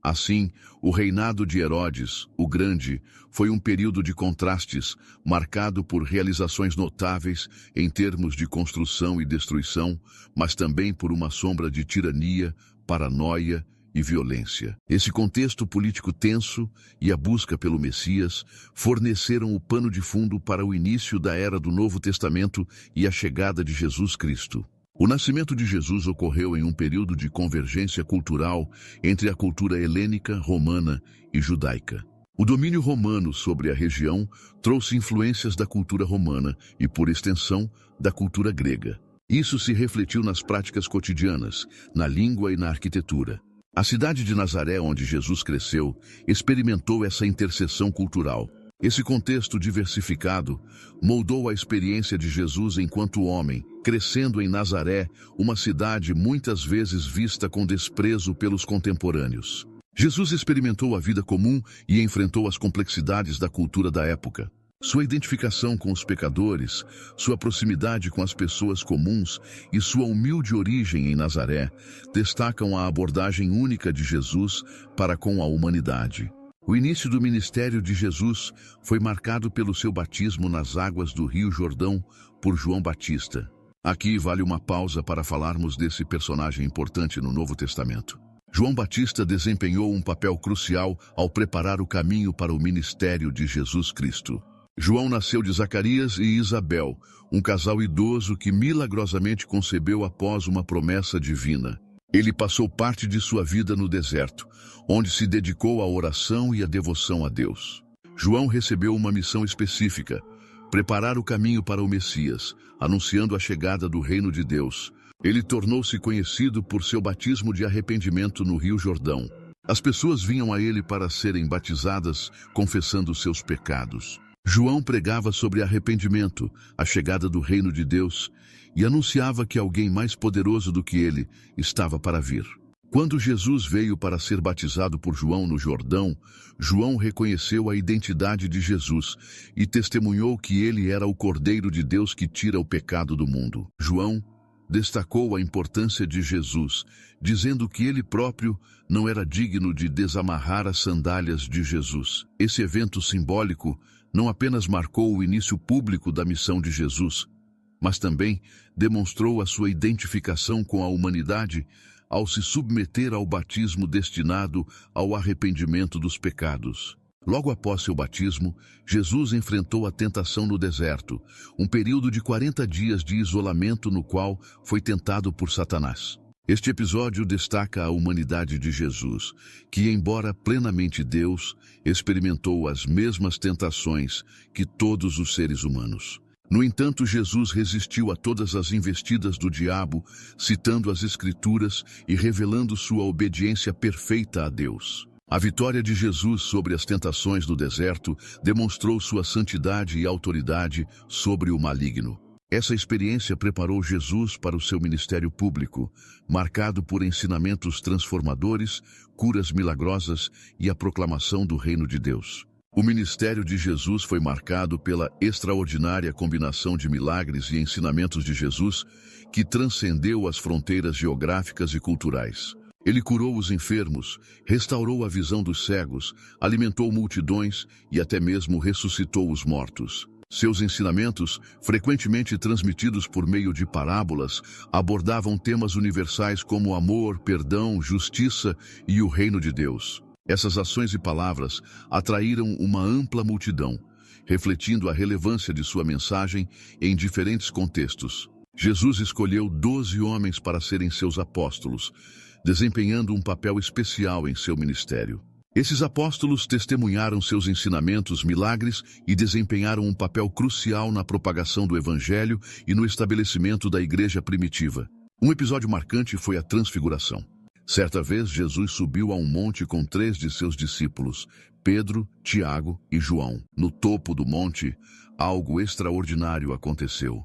Assim, o reinado de Herodes, o Grande, foi um período de contrastes, marcado por realizações notáveis em termos de construção e destruição, mas também por uma sombra de tirania, paranoia e violência. Esse contexto político tenso e a busca pelo Messias forneceram o pano de fundo para o início da Era do Novo Testamento e a chegada de Jesus Cristo. O nascimento de Jesus ocorreu em um período de convergência cultural entre a cultura helênica, romana e judaica. O domínio romano sobre a região trouxe influências da cultura romana e, por extensão, da cultura grega. Isso se refletiu nas práticas cotidianas, na língua e na arquitetura. A cidade de Nazaré, onde Jesus cresceu, experimentou essa interseção cultural. Esse contexto diversificado moldou a experiência de Jesus enquanto homem, crescendo em Nazaré, uma cidade muitas vezes vista com desprezo pelos contemporâneos. Jesus experimentou a vida comum e enfrentou as complexidades da cultura da época. Sua identificação com os pecadores, sua proximidade com as pessoas comuns e sua humilde origem em Nazaré destacam a abordagem única de Jesus para com a humanidade. O início do ministério de Jesus foi marcado pelo seu batismo nas águas do Rio Jordão por João Batista. Aqui vale uma pausa para falarmos desse personagem importante no Novo Testamento. João Batista desempenhou um papel crucial ao preparar o caminho para o ministério de Jesus Cristo. João nasceu de Zacarias e Isabel, um casal idoso que milagrosamente concebeu após uma promessa divina. Ele passou parte de sua vida no deserto, onde se dedicou à oração e à devoção a Deus. João recebeu uma missão específica: preparar o caminho para o Messias, anunciando a chegada do reino de Deus. Ele tornou-se conhecido por seu batismo de arrependimento no Rio Jordão. As pessoas vinham a ele para serem batizadas, confessando seus pecados. João pregava sobre arrependimento, a chegada do reino de Deus, e anunciava que alguém mais poderoso do que ele estava para vir. Quando Jesus veio para ser batizado por João no Jordão, João reconheceu a identidade de Jesus e testemunhou que ele era o Cordeiro de Deus que tira o pecado do mundo. João destacou a importância de Jesus, dizendo que ele próprio não era digno de desamarrar as sandálias de Jesus. Esse evento simbólico não apenas marcou o início público da missão de Jesus, mas também demonstrou a sua identificação com a humanidade ao se submeter ao batismo destinado ao arrependimento dos pecados. Logo após seu batismo, Jesus enfrentou a tentação no deserto, um período de 40 dias de isolamento no qual foi tentado por Satanás. Este episódio destaca a humanidade de Jesus, que, embora plenamente Deus, experimentou as mesmas tentações que todos os seres humanos. No entanto, Jesus resistiu a todas as investidas do diabo, citando as Escrituras e revelando sua obediência perfeita a Deus. A vitória de Jesus sobre as tentações do deserto demonstrou sua santidade e autoridade sobre o maligno. Essa experiência preparou Jesus para o seu ministério público, marcado por ensinamentos transformadores, curas milagrosas e a proclamação do reino de Deus. O ministério de Jesus foi marcado pela extraordinária combinação de milagres e ensinamentos de Jesus, que transcendeu as fronteiras geográficas e culturais. Ele curou os enfermos, restaurou a visão dos cegos, alimentou multidões e até mesmo ressuscitou os mortos. Seus ensinamentos, frequentemente transmitidos por meio de parábolas, abordavam temas universais como amor, perdão, justiça e o reino de Deus. Essas ações e palavras atraíram uma ampla multidão, refletindo a relevância de sua mensagem em diferentes contextos. Jesus escolheu 12 homens para serem seus apóstolos, desempenhando um papel especial em seu ministério. Esses apóstolos testemunharam seus ensinamentos, milagres e desempenharam um papel crucial na propagação do Evangelho e no estabelecimento da igreja primitiva. Um episódio marcante foi a transfiguração. Certa vez, Jesus subiu a um monte com 3 de seus discípulos, Pedro, Tiago e João. No topo do monte, algo extraordinário aconteceu.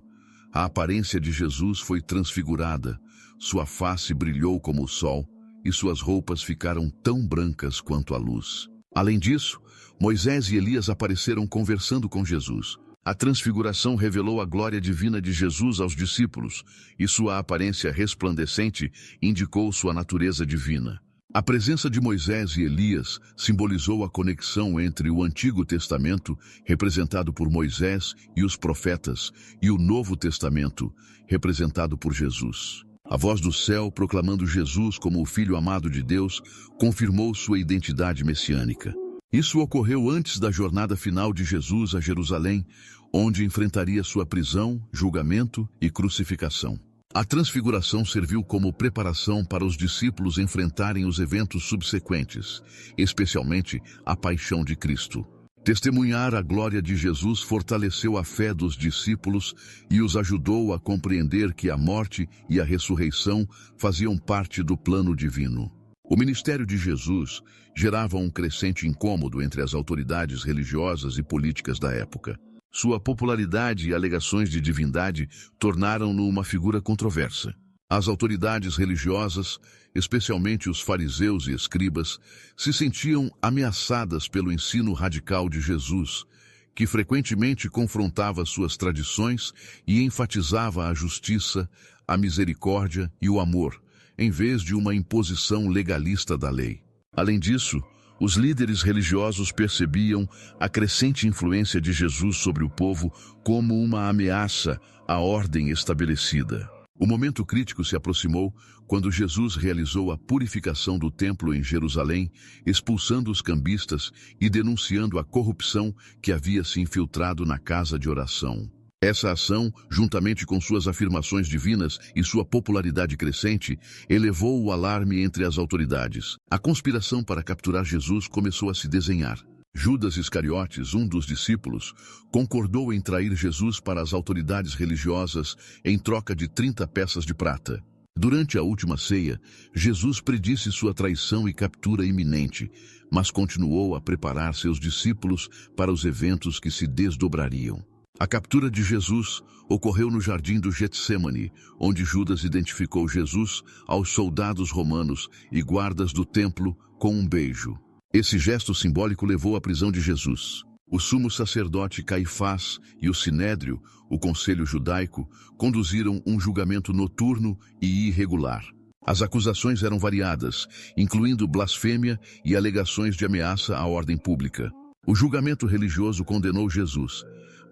A aparência de Jesus foi transfigurada, sua face brilhou como o sol e suas roupas ficaram tão brancas quanto a luz. Além disso, Moisés e Elias apareceram conversando com Jesus. A transfiguração revelou a glória divina de Jesus aos discípulos, e sua aparência resplandecente indicou sua natureza divina. A presença de Moisés e Elias simbolizou a conexão entre o Antigo Testamento, representado por Moisés e os profetas, e o Novo Testamento, representado por Jesus. A voz do céu, proclamando Jesus como o Filho amado de Deus, confirmou sua identidade messiânica. Isso ocorreu antes da jornada final de Jesus a Jerusalém, onde enfrentaria sua prisão, julgamento e crucificação. A transfiguração serviu como preparação para os discípulos enfrentarem os eventos subsequentes, especialmente a paixão de Cristo. Testemunhar a glória de Jesus fortaleceu a fé dos discípulos e os ajudou a compreender que a morte e a ressurreição faziam parte do plano divino. O ministério de Jesus gerava um crescente incômodo entre as autoridades religiosas e políticas da época. Sua popularidade e alegações de divindade tornaram-no uma figura controversa. As autoridades religiosas, especialmente os fariseus e escribas, se sentiam ameaçadas pelo ensino radical de Jesus, que frequentemente confrontava suas tradições e enfatizava a justiça, a misericórdia e o amor, em vez de uma imposição legalista da lei. Além disso, os líderes religiosos percebiam a crescente influência de Jesus sobre o povo como uma ameaça à ordem estabelecida. O momento crítico se aproximou quando Jesus realizou a purificação do templo em Jerusalém, expulsando os cambistas e denunciando a corrupção que havia se infiltrado na casa de oração. Essa ação, juntamente com suas afirmações divinas e sua popularidade crescente, elevou o alarme entre as autoridades. A conspiração para capturar Jesus começou a se desenhar. Judas Iscariotes, um dos discípulos, concordou em trair Jesus para as autoridades religiosas em troca de 30 peças de prata. Durante a última ceia, Jesus predisse sua traição e captura iminente, mas continuou a preparar seus discípulos para os eventos que se desdobrariam. A captura de Jesus ocorreu no jardim do Getsêmani, onde Judas identificou Jesus aos soldados romanos e guardas do templo com um beijo. Esse gesto simbólico levou à prisão de Jesus. O sumo sacerdote Caifás e o Sinédrio, o conselho judaico, conduziram um julgamento noturno e irregular. As acusações eram variadas, incluindo blasfêmia e alegações de ameaça à ordem pública. O julgamento religioso condenou Jesus,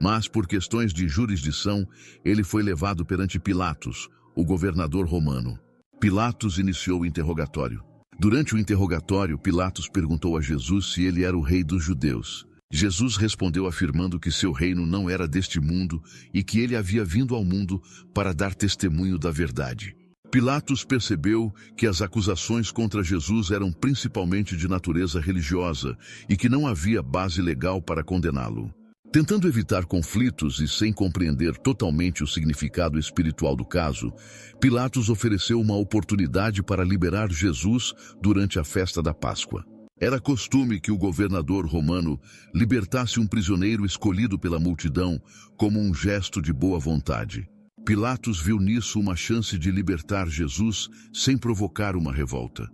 mas por questões de jurisdição, ele foi levado perante Pilatos, o governador romano. Pilatos iniciou o interrogatório. Durante o interrogatório, Pilatos perguntou a Jesus se ele era o rei dos judeus. Jesus respondeu afirmando que seu reino não era deste mundo e que ele havia vindo ao mundo para dar testemunho da verdade. Pilatos percebeu que as acusações contra Jesus eram principalmente de natureza religiosa e que não havia base legal para condená-lo. Tentando evitar conflitos e sem compreender totalmente o significado espiritual do caso, Pilatos ofereceu uma oportunidade para liberar Jesus durante a festa da Páscoa. Era costume que o governador romano libertasse um prisioneiro escolhido pela multidão como um gesto de boa vontade. Pilatos viu nisso uma chance de libertar Jesus sem provocar uma revolta.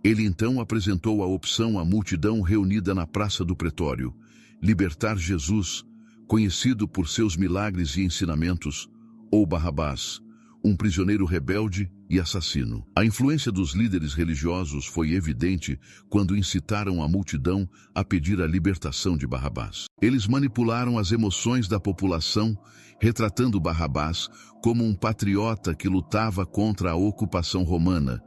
Ele então apresentou a opção à multidão reunida na Praça do Pretório: libertar Jesus, conhecido por seus milagres e ensinamentos, ou Barrabás, um prisioneiro rebelde e assassino. A influência dos líderes religiosos foi evidente quando incitaram a multidão a pedir a libertação de Barrabás. Eles manipularam as emoções da população, retratando Barrabás como um patriota que lutava contra a ocupação romana,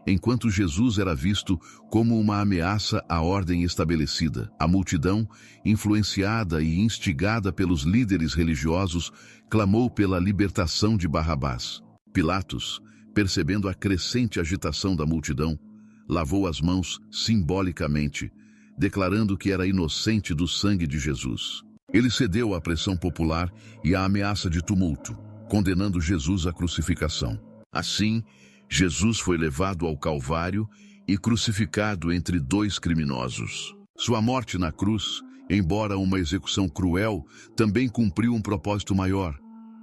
enquanto Jesus era visto como uma ameaça à ordem estabelecida. A multidão, influenciada e instigada pelos líderes religiosos, clamou pela libertação de Barrabás. Pilatos, percebendo a crescente agitação da multidão, lavou as mãos simbolicamente, declarando que era inocente do sangue de Jesus. Ele cedeu à pressão popular e à ameaça de tumulto, condenando Jesus à crucificação. Assim, Jesus foi levado ao Calvário e crucificado entre dois criminosos. Sua morte na cruz, embora uma execução cruel, também cumpriu um propósito maior: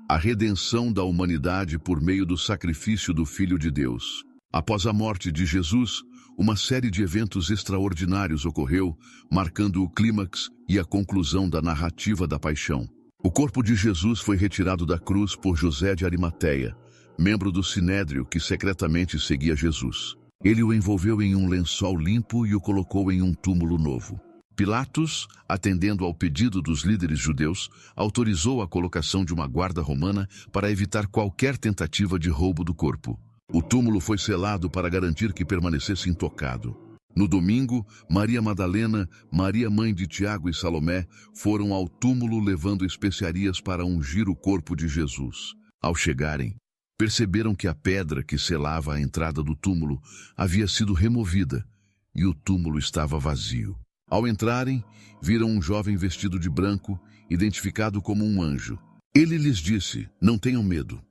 a redenção da humanidade por meio do sacrifício do Filho de Deus. Após a morte de Jesus, uma série de eventos extraordinários ocorreu, marcando o clímax e a conclusão da narrativa da paixão. O corpo de Jesus foi retirado da cruz por José de Arimateia, membro do Sinédrio que secretamente seguia Jesus. Ele o envolveu em um lençol limpo e o colocou em um túmulo novo. Pilatos, atendendo ao pedido dos líderes judeus, autorizou a colocação de uma guarda romana para evitar qualquer tentativa de roubo do corpo. O túmulo foi selado para garantir que permanecesse intocado. No domingo, Maria Madalena, Maria mãe de Tiago e Salomé foram ao túmulo levando especiarias para ungir o corpo de Jesus. Ao chegarem, perceberam que a pedra que selava a entrada do túmulo havia sido removida e o túmulo estava vazio. Ao entrarem, viram um jovem vestido de branco, identificado como um anjo. Ele lhes disse: "Não tenham medo.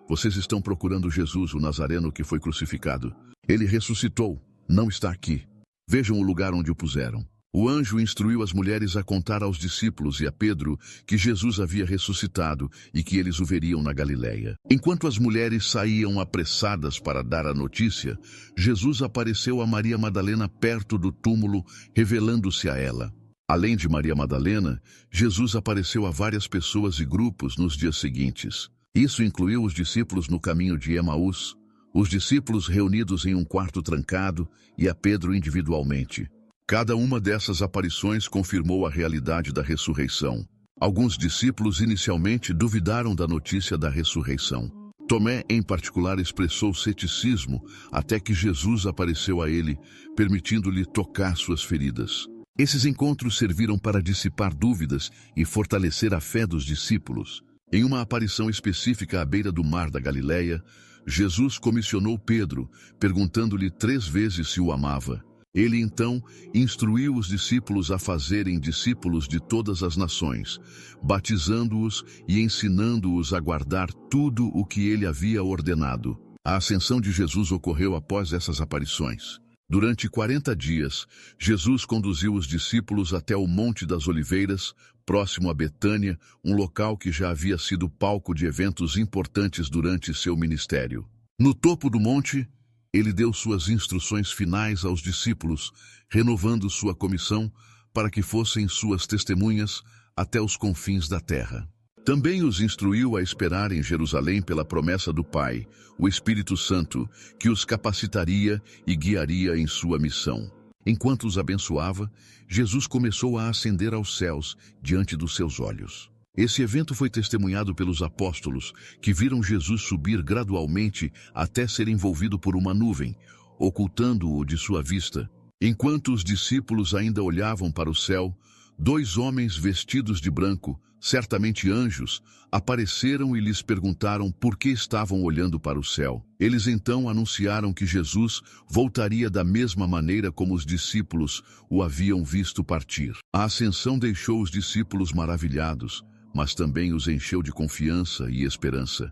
Vocês estão procurando Jesus, o Nazareno que foi crucificado. Ele ressuscitou, não está aqui. Vejam o lugar onde o puseram." O anjo instruiu as mulheres a contar aos discípulos e a Pedro que Jesus havia ressuscitado e que eles o veriam na Galileia. Enquanto as mulheres saíam apressadas para dar a notícia, Jesus apareceu a Maria Madalena perto do túmulo, revelando-se a ela. Além de Maria Madalena, Jesus apareceu a várias pessoas e grupos nos dias seguintes. Isso incluiu os discípulos no caminho de Emaús, os discípulos reunidos em um quarto trancado e a Pedro individualmente. Cada uma dessas aparições confirmou a realidade da ressurreição. Alguns discípulos inicialmente duvidaram da notícia da ressurreição. Tomé, em particular, expressou ceticismo até que Jesus apareceu a ele, permitindo-lhe tocar suas feridas. Esses encontros serviram para dissipar dúvidas e fortalecer a fé dos discípulos. Em uma aparição específica à beira do mar da Galileia, Jesus comissionou Pedro, perguntando-lhe 3 vezes se o amava. Ele então instruiu os discípulos a fazerem discípulos de todas as nações, batizando-os e ensinando-os a guardar tudo o que ele havia ordenado. A ascensão de Jesus ocorreu após essas aparições. Durante 40 dias, Jesus conduziu os discípulos até o Monte das Oliveiras, próximo a Betânia, um local que já havia sido palco de eventos importantes durante seu ministério. No topo do monte, ele deu suas instruções finais aos discípulos, renovando sua comissão para que fossem suas testemunhas até os confins da terra. Também os instruiu a esperar em Jerusalém pela promessa do Pai, o Espírito Santo, que os capacitaria e guiaria em sua missão. Enquanto os abençoava, Jesus começou a ascender aos céus diante dos seus olhos. Esse evento foi testemunhado pelos apóstolos, que viram Jesus subir gradualmente até ser envolvido por uma nuvem, ocultando-o de sua vista. Enquanto os discípulos ainda olhavam para o céu, 2 homens vestidos de branco, certamente anjos, apareceram e lhes perguntaram por que estavam olhando para o céu. Eles então anunciaram que Jesus voltaria da mesma maneira como os discípulos o haviam visto partir. A ascensão deixou os discípulos maravilhados, mas também os encheu de confiança e esperança.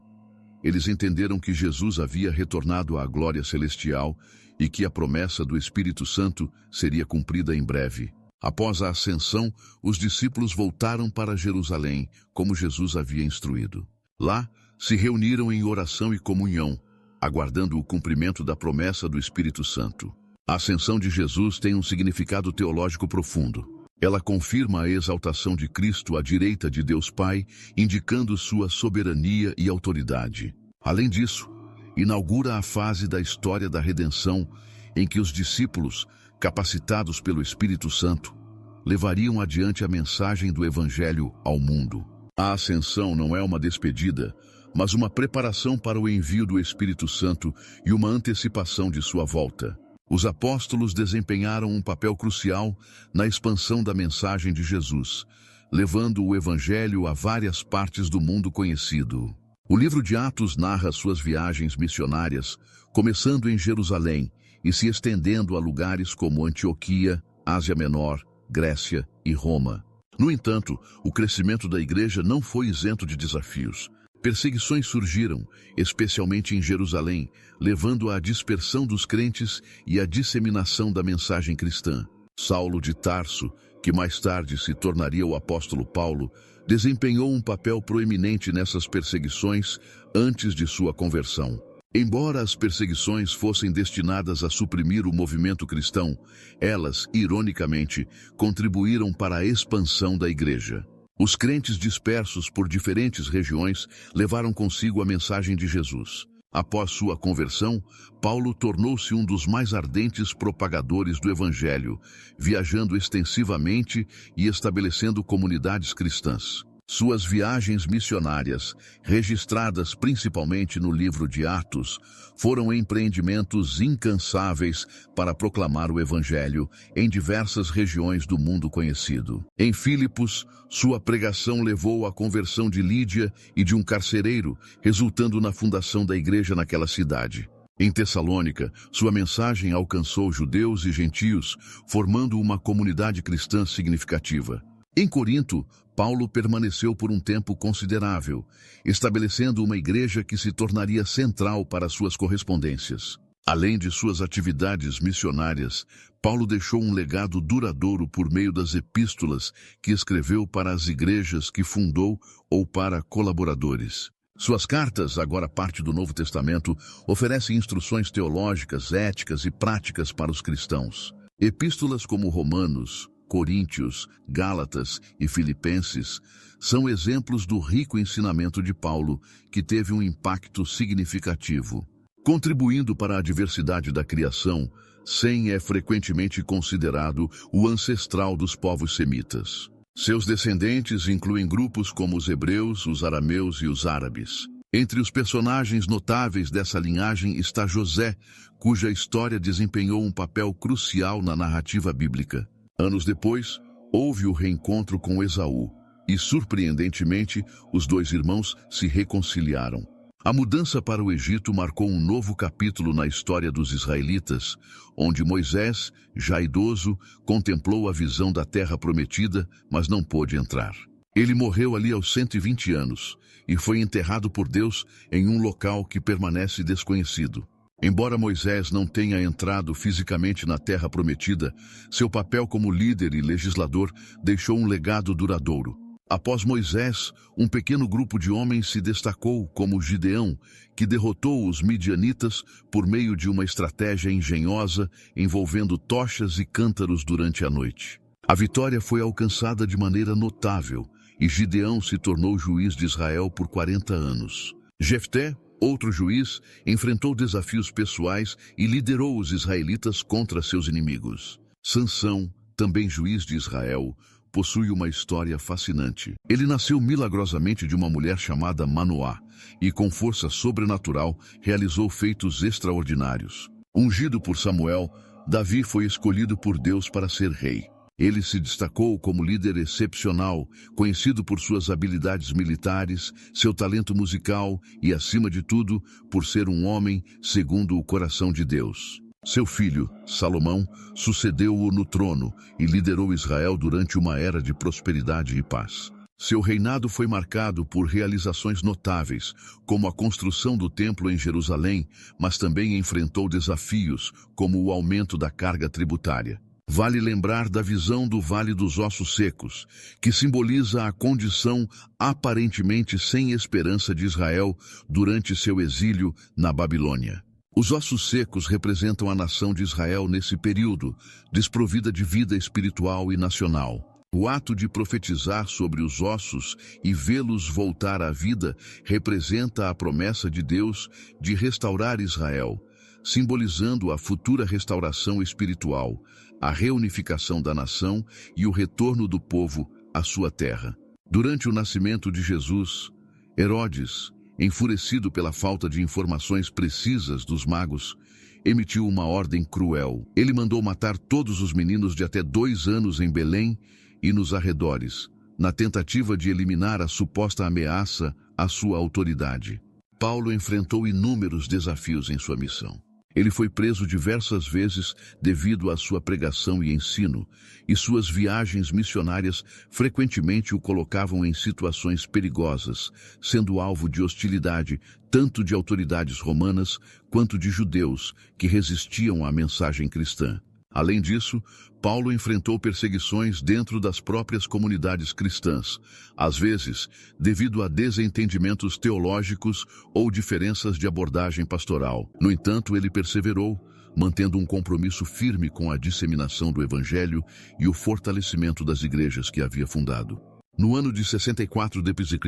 Eles entenderam que Jesus havia retornado à glória celestial e que a promessa do Espírito Santo seria cumprida em breve. Após a ascensão, os discípulos voltaram para Jerusalém, como Jesus havia instruído. Lá, se reuniram em oração e comunhão, aguardando o cumprimento da promessa do Espírito Santo. A ascensão de Jesus tem um significado teológico profundo. Ela confirma a exaltação de Cristo à direita de Deus Pai, indicando sua soberania e autoridade. Além disso, inaugura a fase da história da redenção, em que os discípulos, capacitados pelo Espírito Santo, levariam adiante a mensagem do Evangelho ao mundo. A ascensão não é uma despedida, mas uma preparação para o envio do Espírito Santo e uma antecipação de sua volta. Os apóstolos desempenharam um papel crucial na expansão da mensagem de Jesus, levando o Evangelho a várias partes do mundo conhecido. O livro de Atos narra suas viagens missionárias, começando em Jerusalém e se estendendo a lugares como Antioquia, Ásia Menor, Grécia e Roma. No entanto, o crescimento da igreja não foi isento de desafios. Perseguições surgiram, especialmente em Jerusalém, levando à dispersão dos crentes e à disseminação da mensagem cristã. Saulo de Tarso, que mais tarde se tornaria o apóstolo Paulo, desempenhou um papel proeminente nessas perseguições antes de sua conversão. Embora as perseguições fossem destinadas a suprimir o movimento cristão, elas, ironicamente, contribuíram para a expansão da igreja. Os crentes dispersos por diferentes regiões levaram consigo a mensagem de Jesus. Após sua conversão, Paulo tornou-se um dos mais ardentes propagadores do Evangelho, viajando extensivamente e estabelecendo comunidades cristãs. Suas viagens missionárias, registradas principalmente no livro de Atos, foram empreendimentos incansáveis para proclamar o Evangelho em diversas regiões do mundo conhecido. Em Filipos, sua pregação levou à conversão de Lídia e de um carcereiro, resultando na fundação da igreja naquela cidade. Em Tessalônica, sua mensagem alcançou judeus e gentios, formando uma comunidade cristã significativa. Em Corinto, Paulo permaneceu por um tempo considerável, estabelecendo uma igreja que se tornaria central para suas correspondências. Além de suas atividades missionárias, Paulo deixou um legado duradouro por meio das epístolas que escreveu para as igrejas que fundou ou para colaboradores. Suas cartas, agora parte do Novo Testamento, oferecem instruções teológicas, éticas e práticas para os cristãos. Epístolas como Romanos, Coríntios, Gálatas e Filipenses são exemplos do rico ensinamento de Paulo, que teve um impacto significativo. Contribuindo para a diversidade da criação, Sem é frequentemente considerado o ancestral dos povos semitas. Seus descendentes incluem grupos como os hebreus, os arameus e os árabes. Entre os personagens notáveis dessa linhagem está José, cuja história desempenhou um papel crucial na narrativa bíblica. Anos depois, houve o reencontro com Esaú, e, surpreendentemente, os dois irmãos se reconciliaram. A mudança para o Egito marcou um novo capítulo na história dos israelitas, onde Moisés, já idoso, contemplou a visão da terra prometida, mas não pôde entrar. Ele morreu ali aos 120 anos, e foi enterrado por Deus em um local que permanece desconhecido. Embora Moisés não tenha entrado fisicamente na terra prometida, seu papel como líder e legislador deixou um legado duradouro. Após Moisés, um pequeno grupo de homens se destacou como Gideão, que derrotou os midianitas por meio de uma estratégia engenhosa envolvendo tochas e cântaros durante a noite. A vitória foi alcançada de maneira notável, e Gideão se tornou juiz de Israel por 40 anos. Jefté, outro juiz, enfrentou desafios pessoais e liderou os israelitas contra seus inimigos. Sansão, também juiz de Israel, possui uma história fascinante. Ele nasceu milagrosamente de uma mulher chamada Manoá e, com força sobrenatural, realizou feitos extraordinários. Ungido por Samuel, Davi foi escolhido por Deus para ser rei. Ele se destacou como líder excepcional, conhecido por suas habilidades militares, seu talento musical e, acima de tudo, por ser um homem segundo o coração de Deus. Seu filho, Salomão, sucedeu-o no trono e liderou Israel durante uma era de prosperidade e paz. Seu reinado foi marcado por realizações notáveis, como a construção do templo em Jerusalém, mas também enfrentou desafios, como o aumento da carga tributária. Vale lembrar da visão do Vale dos Ossos Secos, que simboliza a condição aparentemente sem esperança de Israel durante seu exílio na Babilônia. Os ossos secos representam a nação de Israel nesse período, desprovida de vida espiritual e nacional. O ato de profetizar sobre os ossos e vê-los voltar à vida representa a promessa de Deus de restaurar Israel, simbolizando a futura restauração espiritual, a reunificação da nação e o retorno do povo à sua terra. Durante o nascimento de Jesus, Herodes, enfurecido pela falta de informações precisas dos magos, emitiu uma ordem cruel. Ele mandou matar todos os meninos de até 2 anos em Belém e nos arredores, na tentativa de eliminar a suposta ameaça à sua autoridade. Paulo enfrentou inúmeros desafios em sua missão. Ele foi preso diversas vezes devido à sua pregação e ensino, e suas viagens missionárias frequentemente o colocavam em situações perigosas, sendo alvo de hostilidade tanto de autoridades romanas quanto de judeus que resistiam à mensagem cristã. Além disso, Paulo enfrentou perseguições dentro das próprias comunidades cristãs, às vezes devido a desentendimentos teológicos ou diferenças de abordagem pastoral. No entanto, ele perseverou, mantendo um compromisso firme com a disseminação do Evangelho e o fortalecimento das igrejas que havia fundado. No ano de 64 d.C.,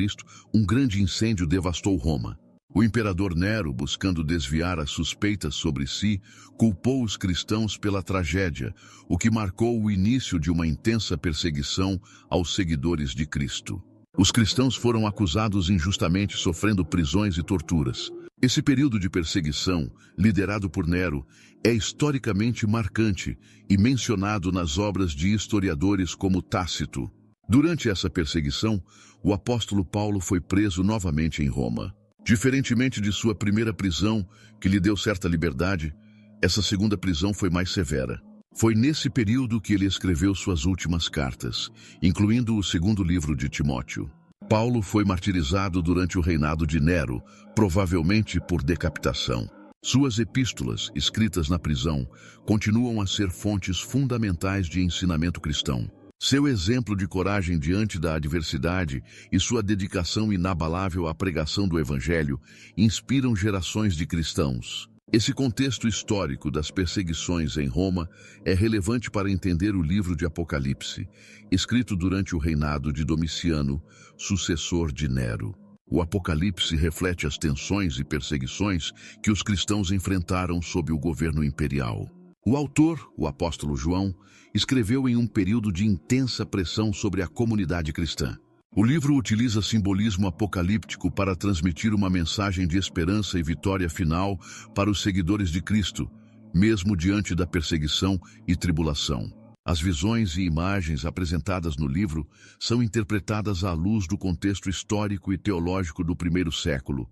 um grande incêndio devastou Roma. O imperador Nero, buscando desviar as suspeitas sobre si, culpou os cristãos pela tragédia, o que marcou o início de uma intensa perseguição aos seguidores de Cristo. Os cristãos foram acusados injustamente, sofrendo prisões e torturas. Esse período de perseguição, liderado por Nero, é historicamente marcante e mencionado nas obras de historiadores como Tácito. Durante essa perseguição, o apóstolo Paulo foi preso novamente em Roma. Diferentemente de sua primeira prisão, que lhe deu certa liberdade, essa segunda prisão foi mais severa. Foi nesse período que ele escreveu suas últimas cartas, incluindo o 2º livro de Timóteo. Paulo foi martirizado durante o reinado de Nero, provavelmente por decapitação. Suas epístolas, escritas na prisão, continuam a ser fontes fundamentais de ensinamento cristão. Seu exemplo de coragem diante da adversidade e sua dedicação inabalável à pregação do Evangelho inspiram gerações de cristãos. Esse contexto histórico das perseguições em Roma é relevante para entender o livro de Apocalipse, escrito durante o reinado de Domiciano, sucessor de Nero. O Apocalipse reflete as tensões e perseguições que os cristãos enfrentaram sob o governo imperial. O autor, o apóstolo João, escreveu em um período de intensa pressão sobre a comunidade cristã. O livro utiliza simbolismo apocalíptico para transmitir uma mensagem de esperança e vitória final para os seguidores de Cristo, mesmo diante da perseguição e tribulação. As visões e imagens apresentadas no livro são interpretadas à luz do contexto histórico e teológico do primeiro século,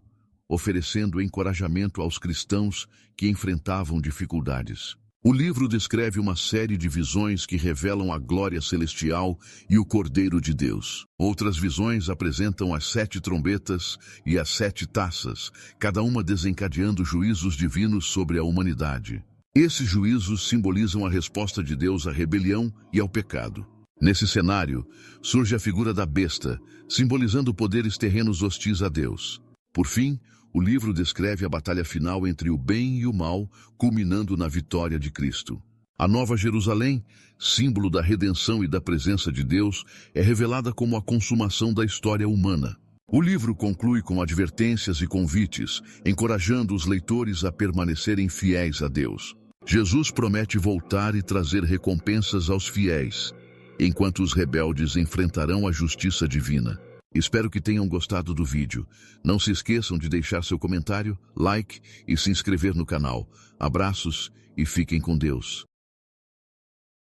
oferecendo encorajamento aos cristãos que enfrentavam dificuldades. O livro descreve uma série de visões que revelam a glória celestial e o Cordeiro de Deus. Outras visões apresentam as 7 trombetas e as 7 taças, cada uma desencadeando juízos divinos sobre a humanidade. Esses juízos simbolizam a resposta de Deus à rebelião e ao pecado. Nesse cenário, surge a figura da besta, simbolizando poderes terrenos hostis a Deus. Por fim, o livro descreve a batalha final entre o bem e o mal, culminando na vitória de Cristo. A Nova Jerusalém, símbolo da redenção e da presença de Deus, é revelada como a consumação da história humana. O livro conclui com advertências e convites, encorajando os leitores a permanecerem fiéis a Deus. Jesus promete voltar e trazer recompensas aos fiéis, enquanto os rebeldes enfrentarão a justiça divina. Espero que tenham gostado do vídeo. Não se esqueçam de deixar seu comentário, like e se inscrever no canal. Abraços e fiquem com Deus.